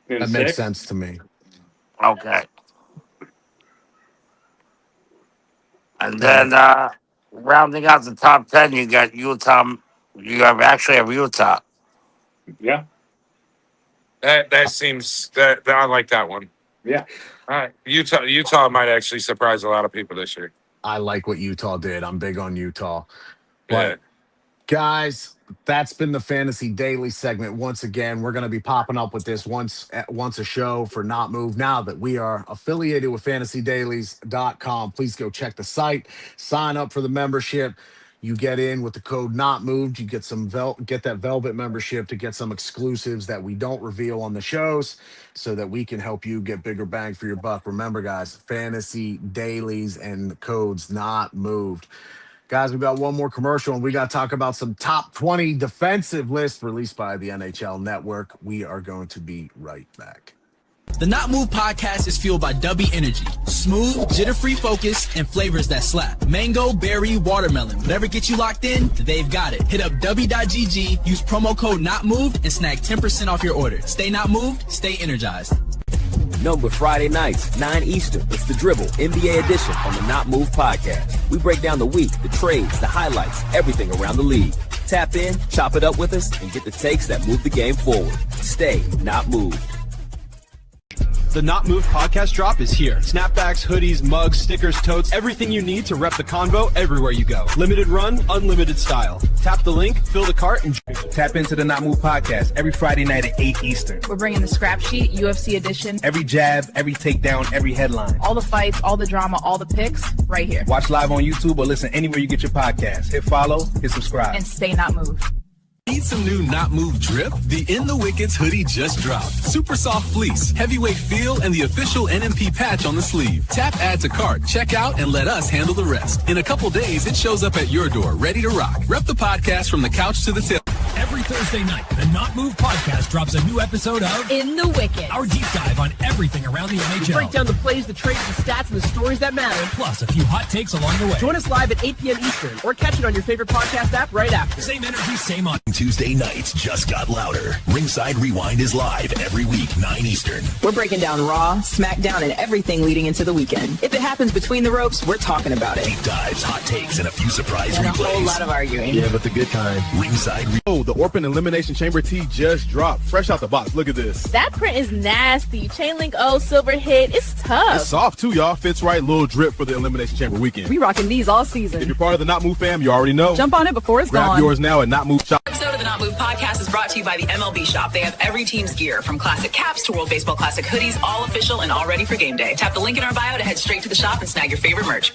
In That makes 6? sense to me. Okay. And then rounding out the top 10, you got Utah. You actually have Utah. Yeah. That seems that I like that one. Yeah. All right, Utah might actually surprise a lot of people this year. I like what Utah did. I'm big on Utah. Yeah. But guys, that's been the Fantasy Daily segment. Once again, we're going to be popping up with this once a show for Not Move. Now that we are affiliated with fantasydailies.com, please go check the site, sign up for the membership. You get in with the code Not Moved. You get get that Velvet membership to get some exclusives that we don't reveal on the shows, so that we can help you get bigger bang for your buck. Remember, guys, Fantasy Dailies and the codes Not Moved. Guys, we've got one more commercial, and we got to talk about some top 20 defensive lists released by the NHL Network. We are going to be right back. The Not Move podcast is fueled by Dubby Energy. Smooth, jitter-free focus, and flavors that slap. Mango, berry, watermelon. Whatever gets you locked in, they've got it. Hit up Dubby.gg, use promo code Not Moved, and snag 10% off your order. Stay not moved, stay energized. Number Friday nights, 9 Eastern. It's the Dribble NBA edition on the Not Move podcast. We break down the week, the trades, the highlights, everything around the league. Tap in, chop it up with us, and get the takes that move the game forward. Stay not moved. The Not Move podcast drop is here. Snapbacks, hoodies, mugs, stickers, totes, everything you need to rep the convo everywhere you go. Limited run, unlimited style. Tap the link, fill the cart, and tap into the Not Move podcast every Friday night at 8 Eastern. We're bringing the scrap sheet, UFC edition. Every jab, every takedown, every headline. All the fights, all the drama, all the picks, right here. Watch live on YouTube or listen anywhere you get your podcast. Hit follow, hit subscribe. And stay not moved. Need some new Not Move drip? The In the Wickets hoodie just dropped. Super soft fleece, heavyweight feel, and the official NMP patch on the sleeve. Tap add to cart, check out, and let us handle the rest. In a couple days, it shows up at your door, ready to rock. Rep the podcast from the couch to the tip. Every Every Thursday night, the Not Move podcast drops a new episode of In the Wickets. our deep dive on everything around the NHL. Break down the plays, the trades, the stats, and the stories that matter. Plus a few hot takes along the way. Join us live at 8 p.m. Eastern or catch it on your favorite podcast app right after. Same energy, same on. Tuesday nights just got louder. Ringside Rewind is live every week, 9 Eastern. We're breaking down Raw, SmackDown, and everything leading into the weekend. If it happens between the ropes, we're talking about it. Deep dives, hot takes, and a few surprise And replays. a whole lot of arguing. Yeah, but the good kind. Ringside Oh, the Orphan Elimination Chamber tee just dropped. Fresh out the box. Look at this. That print is nasty. Chain link O, silver hit. It's tough. It's soft too, y'all. Fits right. Little drip for the Elimination Chamber weekend. We rocking these all season. If you're part of the Not Move fam, you already know. Jump on it before it's Grab gone. yours now at Not Move Shop. Episode of the Not Move podcast is brought to you by the MLB Shop. They have every team's gear, from classic caps to World Baseball Classic hoodies, all official and all ready for game day. Tap the link in our bio to head straight to the shop and snag your favorite merch.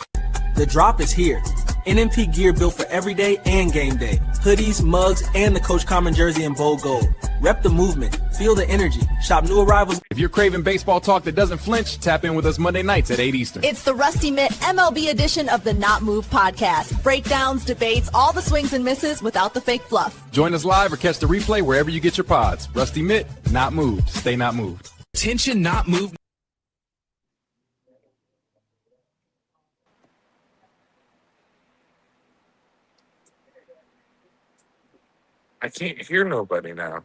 The drop is here. NMP gear built for every day and game day. Hoodies, mugs, and the Coach Common jersey in bold gold. Rep the movement. Feel the energy. Shop new arrivals. If you're craving baseball talk that doesn't flinch, tap in with us Monday nights at 8 Eastern. It's the Rusty Mitt MLB edition of the Not Move podcast. Breakdowns, debates, all the swings and misses without the fake fluff. Join us live or catch the replay wherever you get your pods. Rusty Mitt, not moved. Stay not moved. Attention, Not Moved. I can't hear nobody now.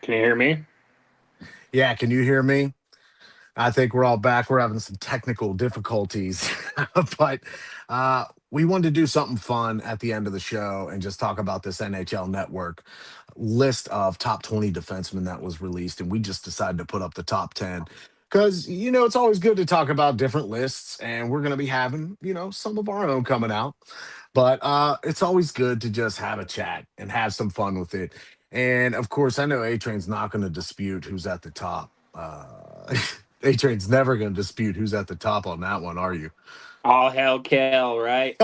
Can you hear me? Yeah, can you hear me? I think we're all back. We're having some technical difficulties, but we wanted to do something fun at the end of the show and just talk about this NHL Network list of top 20 defensemen that was released, and we just decided to put up the top 10 because, you know, it's always good to talk about different lists, and we're going to be having, you know, some of our own coming out, but it's always good to just have a chat and have some fun with it. And, of course, I know A-Train's not going to dispute who's at the top. A-Train's never going to dispute who's at the top on that one, are you? All hell Kale, right?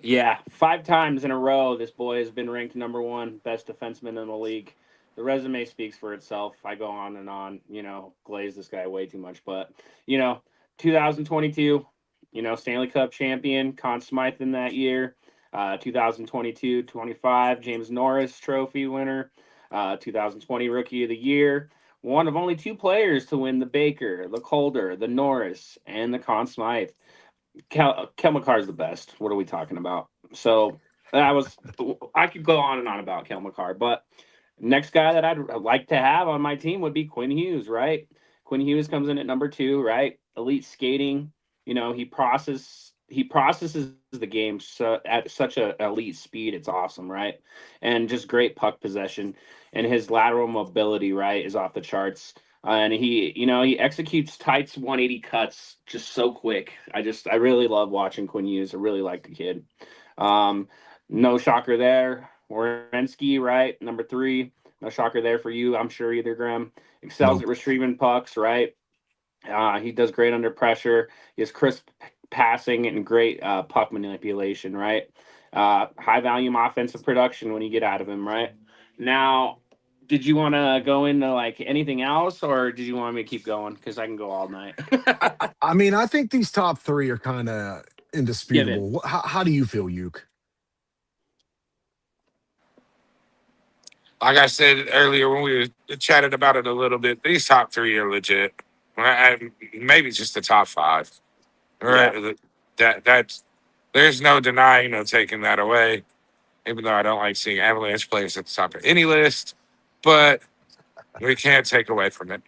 Yeah, 5 times in a row, this boy has been ranked number 1 best defenseman in the league. The resume speaks for itself. I go on and on, you know, glaze this guy way too much. But, you know, 2022, you know, Stanley Cup champion, Conn Smythe in that year. 2022-25, James Norris Trophy winner. 2020 Rookie of the Year. One of only 2 players to win the Baker, the Calder, the Norris, and the Conn Smythe. Kel McCarr is the best. What are we talking about? So I could go on and on about Kel McCarr, but next guy that I'd like to have on my team would be Quinn Hughes, right? Quinn Hughes comes in at number 2, right? Elite skating. You know, he processes the game at such an elite speed. It's awesome, right? And just great puck possession. And his lateral mobility, right, is off the charts. And he executes tight 180 cuts just so quick. I really love watching Quinn Hughes. I really like the kid. No shocker there. Werenski, right, number 3. No shocker there for you, I'm sure either, Graham. Excels at retrieving pucks, right? He does great under pressure. He has crisp passing and great puck manipulation, right? High volume offensive production when you get out of him, right? Now, did you want to go into like anything else, or did you want me to keep going? Because I can go all night. I mean, I think these top 3 are kind of indisputable. How do you feel, Yuke? Like I said earlier when we chatted about it a little bit, these top 3 are legit. Maybe just the top 5. Yeah. That's there's no denying, taking that away. Even though I don't like seeing Avalanche players at the top of any list, but we can't take away from it.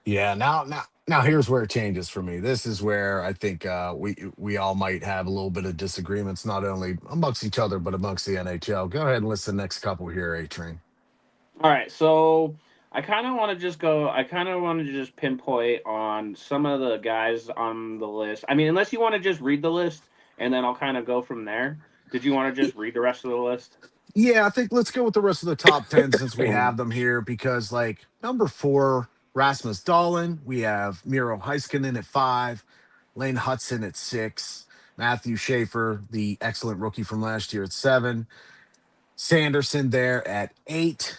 Yeah, now here's where it changes for me. This is where I think we all might have a little bit of disagreements, not only amongst each other, but amongst the NHL. Go ahead and list the next couple here, A-Train. All right, so I kind of want to just pinpoint on some of the guys on the list. I mean, unless you want to just read the list, and then I'll kind of go from there. Did you want to just read the rest of the list? Yeah, I think let's go with the rest of the top 10 since we have them here, because like number 4, Rasmus Dahlin. We have Miro Heiskanen at 5, Lane Hudson at 6, Matthew Schaefer, the excellent rookie from last year, at 7, Sanderson there at 8,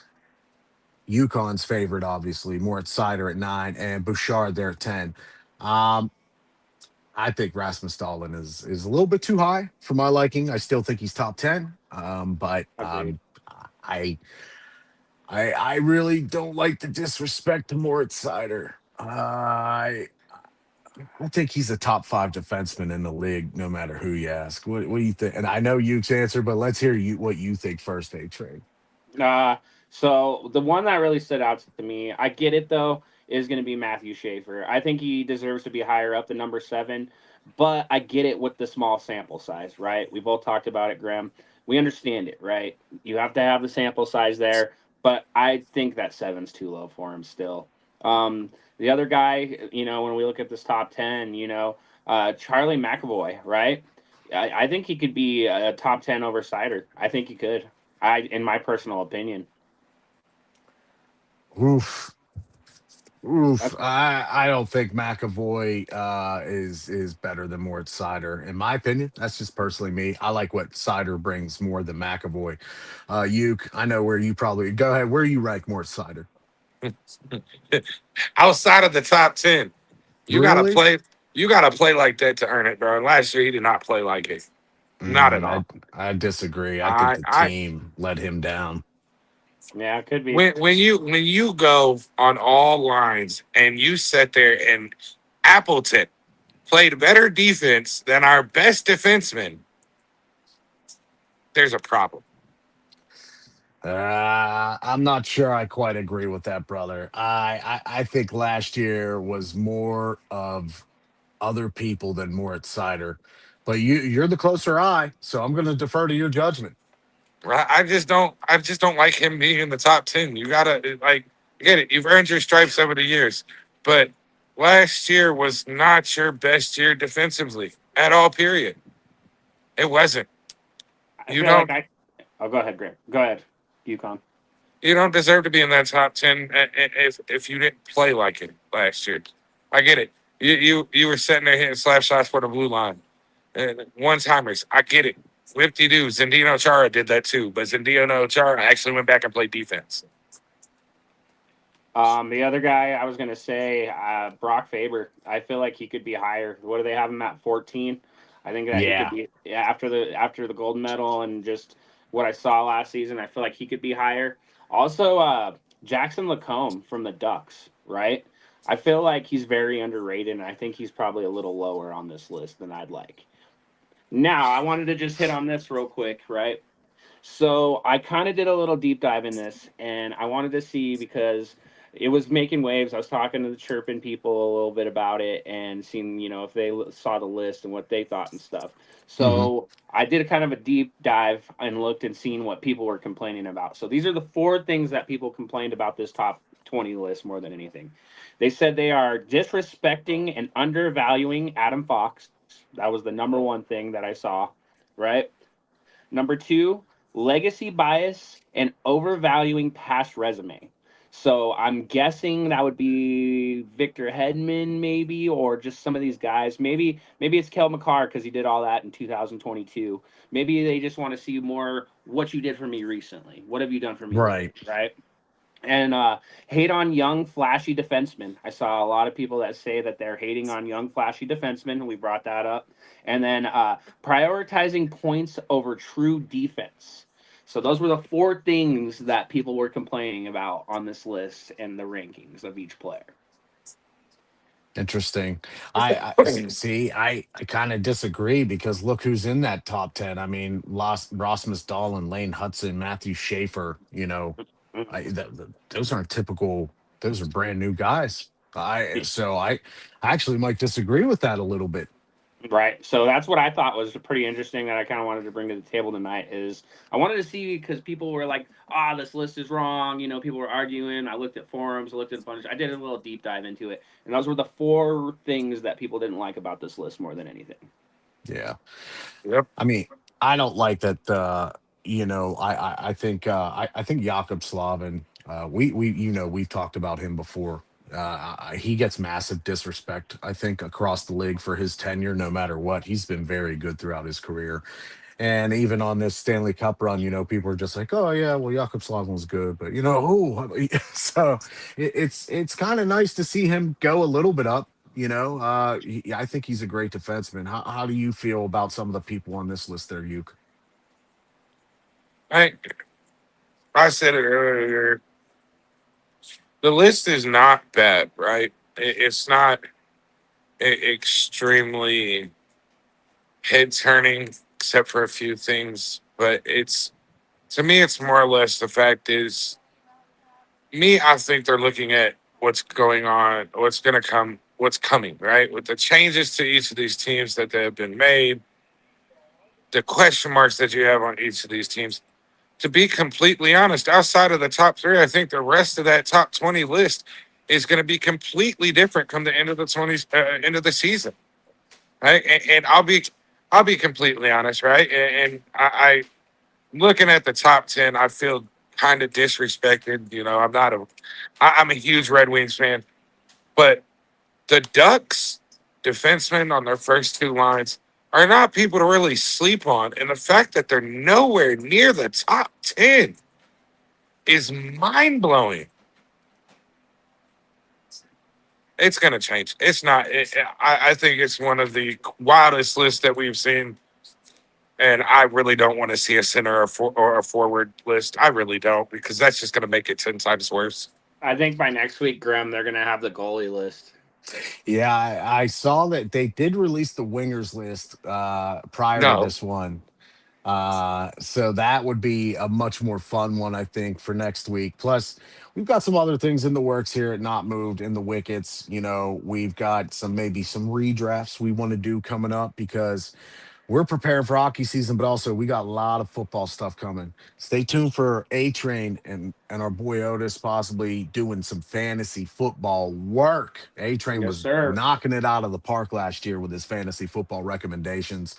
UConn's favorite, obviously, Moritz Seider at 9, and Bouchard there at 10. I think Rasmus Dahlin is a little bit too high for my liking. I still think he's top 10. But Agreed. I I really don't like the disrespect to Moritz Sider. I think he's a top five defenseman in the league, no matter who you ask. What do you think? And I know Yuke's answer, but let's hear you what you think first. A trade. Uh, so the one that really stood out to me, I get it though, is going to be Matthew Schaefer. I think he deserves to be higher up than number 7, but I get it with the small sample size, right? We both talked about it, Graham. We understand it, right? You have to have the sample size there, but I think that 7's too low for him still. The other guy, when we look at this top 10, Charlie McAvoy, right? I think he could be a top 10 over Sider. I think he could. In my personal opinion. Oof. Oof. That's I don't think McAvoy is better than Moritz Sider. In my opinion. That's just personally me. I like what Sider brings more than McAvoy. Uke, I know where you probably go ahead. Where you rank Moritz Sider? Outside of the top 10, you gotta Really? play. You gotta play like that to earn it, bro. And last year he did not play like it. Not at all. I disagree. I think I the I team let him down. Yeah, it could be. when you go on all lines and you sit there and Appleton played better defense than our best defenseman, there's a problem. I'm not sure I quite agree with that, brother. I think last year was more of other people than Moritz Sider. But you're the closer eye, so I'm going to defer to your judgment. Right? I just don't like him being in the top 10. You gotta like get it. You've earned your stripes over the years. But last year was not your best year defensively at all, period. It wasn't. I You feel like don't Oh, go ahead, Graham. Go ahead, Yukon. you don't deserve to be in that top 10 if you didn't play like it last year. I get it. You were sitting there hitting slap shots for the blue line. One timers. I get it. Whipty doo. Zendino Chara did that too, but Zendino Chara actually went back and played defense. The other guy I was gonna say, Brock Faber. I feel like he could be higher. What do they have him at? 14. I think that he could Yeah. be, yeah, after the gold medal and just what I saw last season. I feel like he could be higher. Also, Jackson Lacombe from the Ducks, right? I feel like he's very underrated, and I think he's probably a little lower on this list than I'd like. Now, I wanted to just hit on this real quick, right? So I kind of did a little deep dive in this, and I wanted to see because it was making waves. I was talking to the chirping people a little bit about it and seeing, if they saw the list and what they thought and stuff. Hmm. So I did a kind of a deep dive and looked and seen what people were complaining about. So these are the 4 things that people complained about this top 20 list more than anything. They said they are disrespecting and undervaluing Adam Fox. That was the number 1 thing that I saw, right? Number 2, legacy bias and overvaluing past resume. So I'm guessing that would be Victor Hedman, maybe, or just some of these guys. Maybe it's Kel McCarr because he did all that in 2022. Maybe they just want to see more what you did for me recently. What have you done for me lately, Right. right? And hate on young, flashy defensemen. I saw a lot of people that say that they're hating on young, flashy defensemen. We brought that up. And then prioritizing points over true defense. So those were the 4 things that people were complaining about on this list and the rankings of each player. Interesting. See. I kind of disagree because look who's in that top 10. I mean, Rasmus Dahlin, Lane Hudson, Matthew Schaefer. Those aren't typical. Those are brand new guys. I actually might disagree with that a little bit. Right. So that's what I thought was pretty interesting that I kind of wanted to bring to the table tonight is I wanted to see because people were like, this list is wrong. People were arguing. I looked at forums, I looked at a bunch. I did a little deep dive into it. And those were the 4 things that people didn't like about this list more than anything. Yeah. Yep. I mean, I don't like that. I think Jakob Slavin. We've talked about him before. He gets massive disrespect. I think across the league for his tenure, no matter what, he's been very good throughout his career. And even on this Stanley Cup run, people are just like, "Oh yeah, well, Jakob Slavin was good," but who? So it's kind of nice to see him go a little bit up. I think he's a great defenseman. How do you feel about some of the people on this list there, Uke? I said it earlier. The list is not bad, right? It's not extremely head turning, except for a few things. But to me, it's more or less the fact is, I think they're looking at what's going on, what's going to come, what's coming, right? With the changes to each of these teams that have been made, the question marks that you have on each of these teams. To be completely honest, outside of the top three, I think the rest of that top 20 list is going to be completely different come the end of the end of the season, right? And I'll be completely honest, right? And I looking at the top 10, I feel kind of disrespected. I'm a huge Red Wings fan, but the Ducks defensemen on their first two lines are not people to really sleep on. And the fact that they're nowhere near the top 10 is mind blowing. It's going to change. It's not. I think it's one of the wildest lists that we've seen. And I really don't want to see a center or a forward list. I really don't, because that's just going to make it 10 times worse. I think by next week, Graham, they're going to have the goalie list. Yeah, I saw that they did release the wingers list prior to this one. So that would be a much more fun one, I think, for next week. Plus, we've got some other things in the works here at Not Moved in the Wickets. We've got maybe some redrafts we want to do coming up because we're preparing for hockey season, but also we got a lot of football stuff coming. Stay tuned for A-Train and our boy Otis possibly doing some fantasy football work. A-Train was knocking it out of the park last year with his fantasy football recommendations.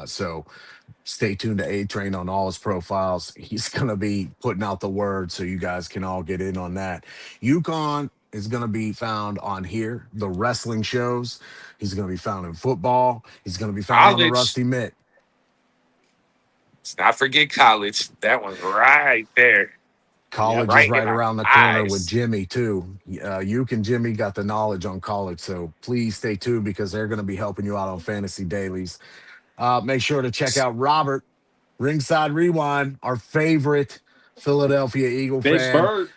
So stay tuned to A-Train on all his profiles. He's going to be putting out the word so you guys can all get in on that. UConn is going to be found on here, the wrestling shows. He's going to be found in football. He's going to be found on the Rusty Mitt. Let's not forget college. That one's right there. College is right around the corner with Jimmy, too. You and Jimmy got the knowledge on college, so please stay tuned because they're going to be helping you out on Fantasy Dailies. Make sure to check out Robert, Ringside Rewind, our favorite Philadelphia Eagle fan.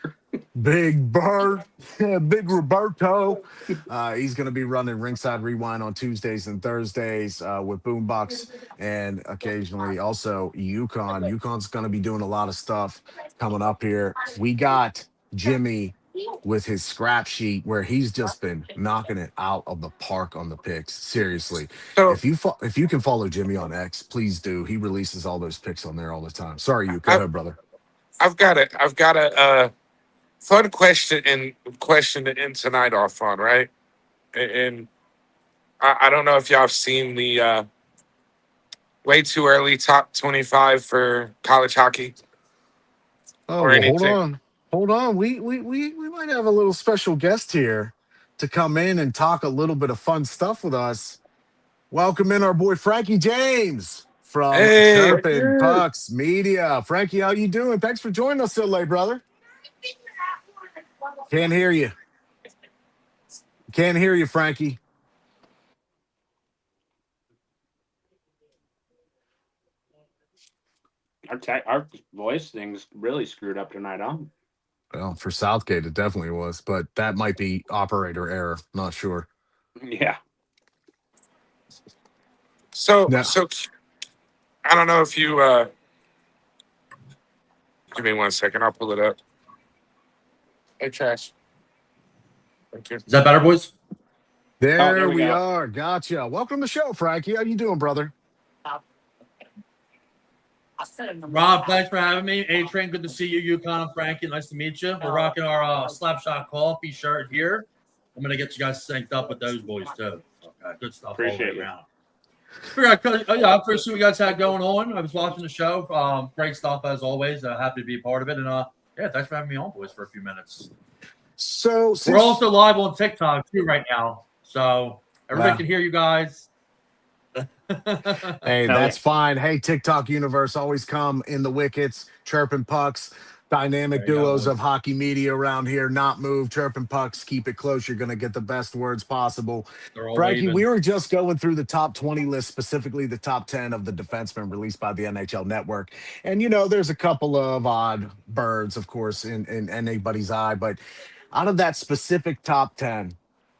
Big Bird, Big Roberto. He's going to be running Ringside Rewind on Tuesdays and Thursdays with Boombox and occasionally also UConn. UConn's going to be doing a lot of stuff coming up here. We got Jimmy with his scrap sheet where he's just been knocking it out of the park on the picks. Seriously. If you can follow Jimmy on X, please do. He releases all those picks on there all the time. Sorry, you. Go ahead, brother. I've got a fun question to end tonight off on, right? And I don't know if y'all have seen the way too early top 25 for college hockey. Oh, well, hold on. We might have a little special guest here to come in and talk a little bit of fun stuff with us. Welcome in our boy Frankie James from Chirpin Pucks Media. Frankie, how you doing? Thanks for joining us so late, brother. Can't hear you. Can't hear you, Frankie. Our voice thing's really screwed up tonight, huh? Well, for Southgate, it definitely was, but that might be operator error. Not sure. Yeah. So I don't know if you give me 1 second. I'll pull it up. Hey, Trash. Thank you. Is that better, boys? There we are. Gotcha. Welcome to the show, Frankie. How you doing, brother? Rob, thanks for having me. A-Train, good to see you. UConn and Frankie, nice to meet you. We're rocking our Slapshot Coffee shirt here. I'm going to get you guys synced up with those boys, too. Okay, good stuff. Appreciate it. Yeah, I'm see what you guys had going on. I was watching the show. Great stuff, as always. Happy to be a part of it. And, yeah, thanks for having me on, boys, for a few minutes. So we're also live on TikTok, too, right now. So everybody can hear you guys. Hey, that's fine. Hey, TikTok universe, always come in the Wickets, Chirpin Pucks. Dynamic There you go, duos boys. of hockey media around here. Not move, chirping pucks, keep it close. You're going to get the best words possible. They're all Frankie, waving. we were just going through the top 20 list, specifically the top 10 of the defensemen released by the NHL Network. And, there's a couple of odd birds, of course, in anybody's eye. But out of that specific top 10,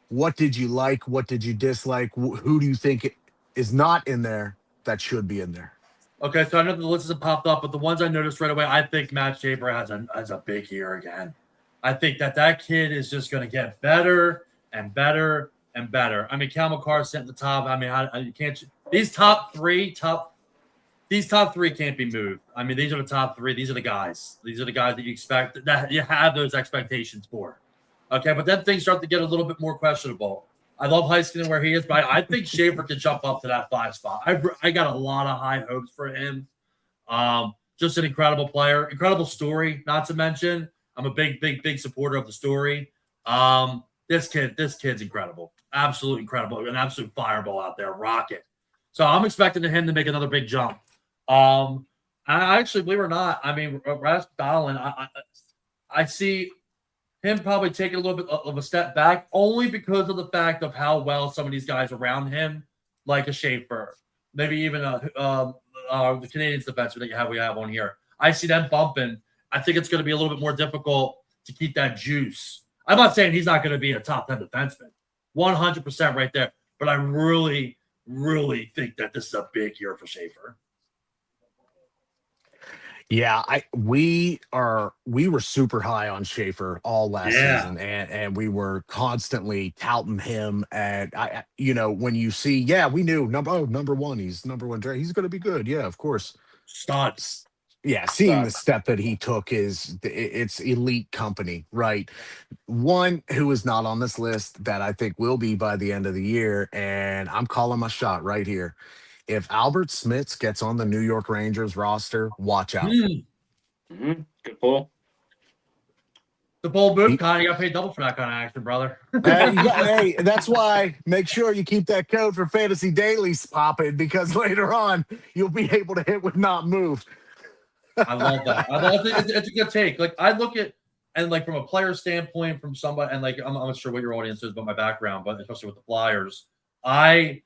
what did you like? What did you dislike? Who do you think is not in there that should be in there? Okay, so I know the list hasn't popped up, but the ones I noticed right away, I think Matt Schaefer has a big year again. I think that kid is just going to get better and better and better. I mean, Cal McCarr sitting at the top. I mean, you can't. These top three can't be moved. I mean, these are the top three. These are the guys. These are the guys that you expect, that you have those expectations for. Okay, but then things start to get a little bit more questionable. I love Heiskanen where he is, but I think Schaefer can jump up to that 5 spot. I got a lot of high hopes for him. Just an incredible player, incredible story. Not to mention, I'm a big supporter of the story. This kid's incredible, absolutely incredible, an absolute fireball out there, rocket. So I'm expecting him to make another big jump. I actually, believe it or not, I mean, Rasmus Dahlin, I see him probably taking a little bit of a step back only because of the fact of how well some of these guys around him, like a Schaefer, maybe even the Canadians defenseman that we have on here. I see them bumping. I think it's going to be a little bit more difficult to keep that juice. I'm not saying he's not going to be a top 10 defenseman, 100% right there. But I really, really think that this is a big year for Schaefer. Yeah, we were super high on Schaefer all last season, and we were constantly touting him. And when you see, we knew number one, he's number one. He's going to be good. Yeah, of course. Studs. Yeah, seeing the step that he took it's elite company, right? One who is not on this list that I think will be by the end of the year, and I'm calling my shot right here. If Albert Smits gets on the New York Rangers roster, watch out. Mm-hmm. Good pull. The bold move, Con. You got paid double for that kind of action, brother. Hey, that's why make sure you keep that code for Fantasy Dailies popping, because later on you'll be able to hit with not moved. I love that. It's a good take. Like, I look at, and like from a player standpoint, from somebody, and like I'm not sure what your audience is about my background, but especially with the Flyers, I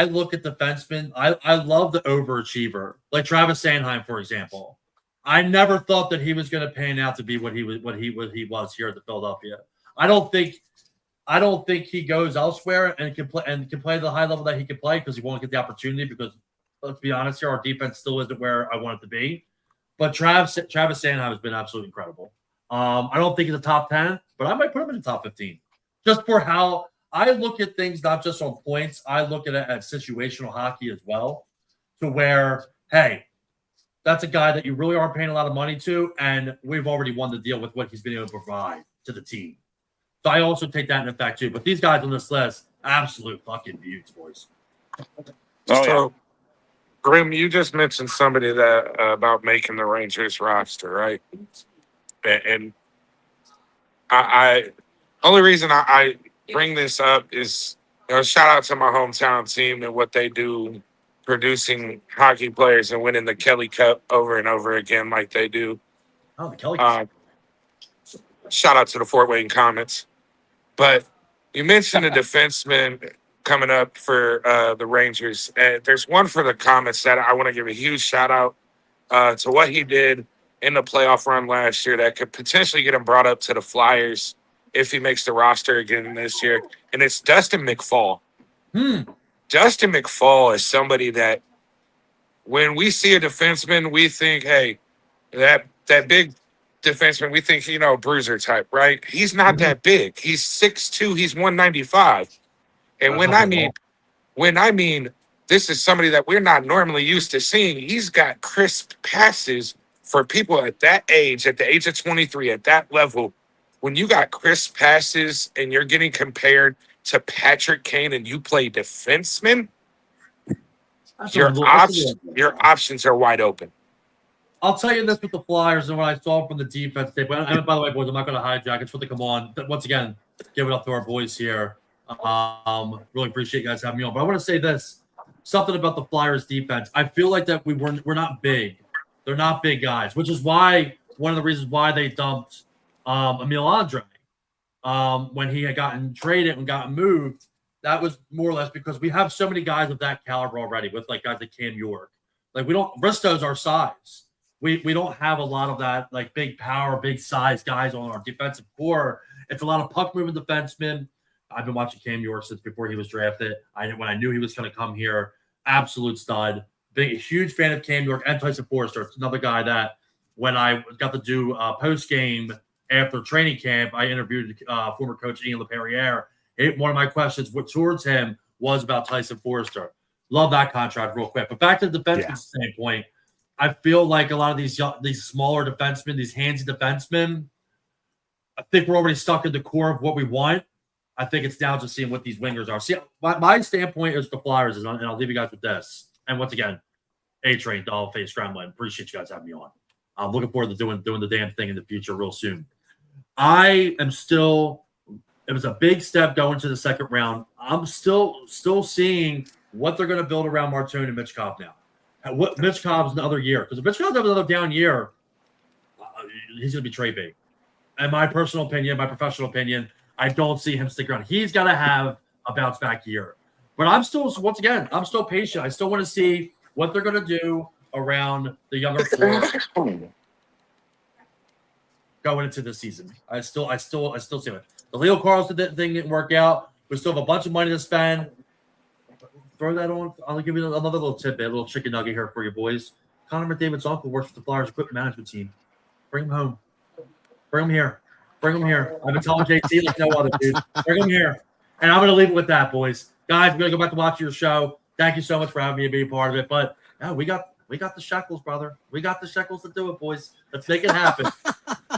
look at defensemen. I love the overachiever, like Travis Sanheim, for example. I never thought that he was going to pan out to be what he was here at the Philadelphia. I don't think he goes elsewhere and can play the high level that he can play because he won't get the opportunity. Because let's be honest here, our defense still isn't where I want it to be. But Travis Sanheim has been absolutely incredible. I don't think he's a top 10, but I might put him in the top 15 just for how I look at things, not just on points. I look at it at situational hockey as well, to where, hey, that's a guy that you really aren't paying a lot of money to, and we've already won the deal with what he's been able to provide to the team. So I also take that in effect too. But these guys on this list, absolute fucking beauties, boys. So, Grim, you just mentioned somebody that about making the Rangers roster, right? And I only reason I bring this up is, shout out to my hometown team and what they do, producing hockey players and winning the Kelly Cup over and over again like they do. Oh, the Kelly Cup. Shout out to the Fort Wayne Comets. But you mentioned a defenseman coming up for the Rangers. And there's one for the Comets that I want to give a huge shout out to what he did in the playoff run last year that could potentially get him brought up to the Flyers if he makes the roster again this year. And it's Dustin McFall. Dustin McFall is somebody that when we see a defenseman, we think, hey, that big defenseman, we think, bruiser type, right? He's not that big. He's 6'2", he's 195. And when I mean this is somebody that we're not normally used to seeing, he's got crisp passes for people at that age, at the age of 23, at that level. When you got crisp passes and you're getting compared to Patrick Kane and you play defenseman, your options are wide open. I'll tell you this with the Flyers and what I saw from the defense. And by the way, boys, I'm not going to hijack. It's for the come on. Once again, give it up to our boys here. Really appreciate you guys having me on. But I want to say this, something about the Flyers defense. I feel like that we're not big. They're not big guys, which is why one of the reasons why they dumped Emil Andre when he had gotten traded and gotten moved. That was more or less because we have so many guys of that caliber already with like guys like Cam York. Like Bristow's our size. We don't have a lot of that like big power, big size guys on our defensive core. It's a lot of puck moving defensemen. I've been watching Cam York since before he was drafted. When I knew he was going to come here, absolute stud. Huge fan of Cam York and Tyson Forrester. It's another guy that when I got to do post game after training camp, I interviewed former coach Ian LePerriere. One of my questions towards him was about Tyson Forrester. Love that contract real quick. But back to the defenseman standpoint, I feel like a lot of these smaller defensemen, these handsy defensemen, I think we're already stuck in the core of what we want. I think it's now just seeing what these wingers are. See, my standpoint is the Flyers, and I'll leave you guys with this. And once again, A-Train, Dollface, Scramblin. Appreciate you guys having me on. I'm looking forward to doing the damn thing in the future real soon. I am still – it was a big step going to the second round. I'm still seeing what they're going to build around Martone and Mitch Cobb now. What Mitch Cobb's another year. Because if Mitch Cobb has another down year, he's going to be trade bait. In my personal opinion, my professional opinion, I don't see him stick around. He's got to have a bounce back year. But I'm still patient. I still want to see what they're going to do around the younger core going into this season. I still see it. The Leo Carlson thing didn't work out. We still have a bunch of money to spend. Throw that on. I'll give you another little tidbit, a little chicken nugget here for you boys. Connor McDavid's uncle works with the Flyers equipment management team. Bring him home. Bring him here. Bring him here. I've been telling JT like no other, dude. Bring him here. And I'm going to leave it with that, boys. Guys, we're going to go back to watch your show. Thank you so much for having me and being part of it. But yeah, we got the shekels, brother. We got the shekels to do it, boys. Let's make it happen.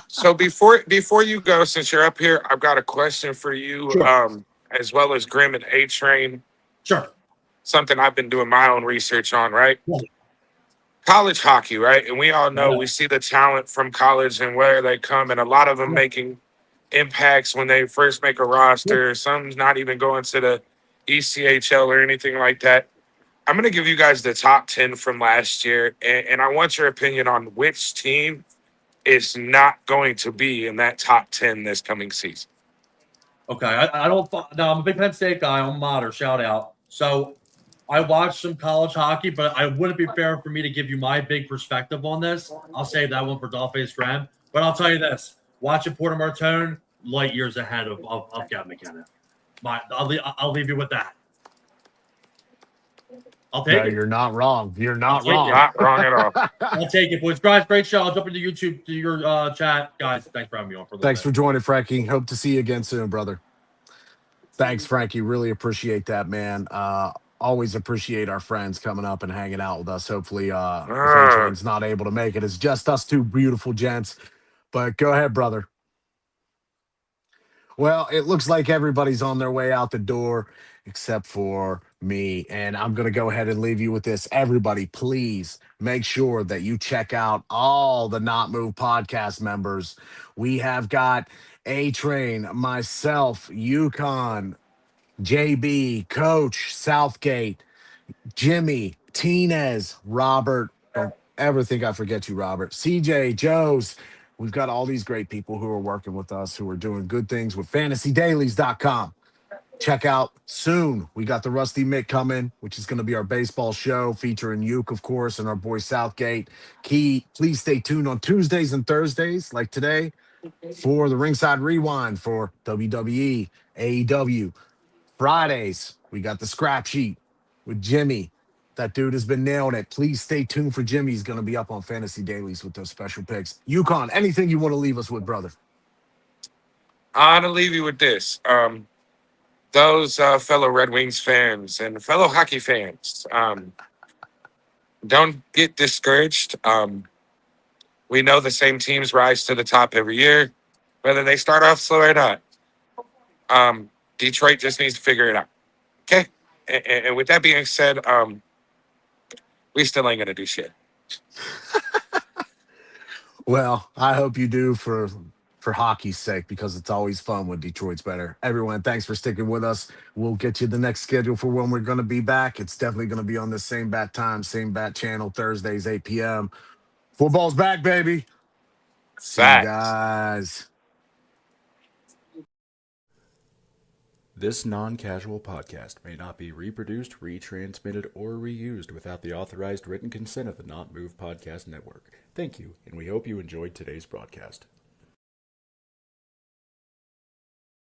So before you go, since you're up here, I've got a question for you, Sure. As well as Grim and A-Train. Sure. Something I've been doing my own research on, right? Yeah. College hockey, right? And we all know we see the talent from college and where they come, and a lot of them making impacts when they first make a roster. Some's not even going to the ECHL or anything like that. I'm going to give you guys the top 10 from last year, and I want your opinion on which team is not going to be in that top 10 this coming season. Okay, I'm a big Penn State guy. I'm a Mater, shout out. So I watched some college hockey, but I wouldn't be fair for me to give you my big perspective on this. I'll save that one for Dollface Graham. But I'll tell you this. Watching Porter Martone, light years ahead of Gavin McKenna. I'll leave you with that. I'll take it. You're not wrong. You're not wrong. Not wrong at all. I'll take it, boys. Guys, great show. I'll jump into YouTube to your chat. Guys, thanks for having me on. Thanks for joining, Frankie. Hope to see you again soon, brother. Thanks, Frankie. Really appreciate that, man. Always appreciate our friends coming up and hanging out with us. Hopefully, if A-Train's not able to make it, it's just us two beautiful gents. But go ahead, brother. Well, it looks like everybody's on their way out the door except for me. And I'm going to go ahead and leave you with this. Everybody, please make sure that you check out all the Not Move podcast members. We have got A-Train, myself, Yukon, JB, Coach, Southgate, Jimmy, Tinez, Robert. Don't ever think I forget you, Robert. CJ, Joe's. We've got all these great people who are working with us, who are doing good things with fantasydailies.com. Check out soon. We got the Rusty Mick coming, which is going to be our baseball show featuring Uke, of course, and our boy Southgate. Please stay tuned on Tuesdays and Thursdays, like today, for the Ringside Rewind for WWE, AEW. Fridays, we got the scrap sheet with Jimmy. That dude has been nailing it. Please stay tuned for Jimmy. He's going to be up on Fantasy Dailies with those special picks. Yukon, anything you want to leave us with, brother? I'm going to leave you with this. Those fellow Red Wings fans and fellow hockey fans, don't get discouraged. We know the same teams rise to the top every year, whether they start off slow or not. Detroit just needs to figure it out. Okay? And with that being said, we still ain't going to do shit. Well, I hope you do for hockey's sake, because it's always fun when Detroit's better. Everyone, thanks for sticking with us. We'll get you the next schedule for when we're going to be back. It's definitely going to be on the same bat time, same bat channel, Thursdays, 8 p.m. Football's back, baby. See you guys. This non-casual podcast may not be reproduced, retransmitted, or reused without the authorized written consent of the Not Move Podcast Network. Thank you, and we hope you enjoyed today's broadcast.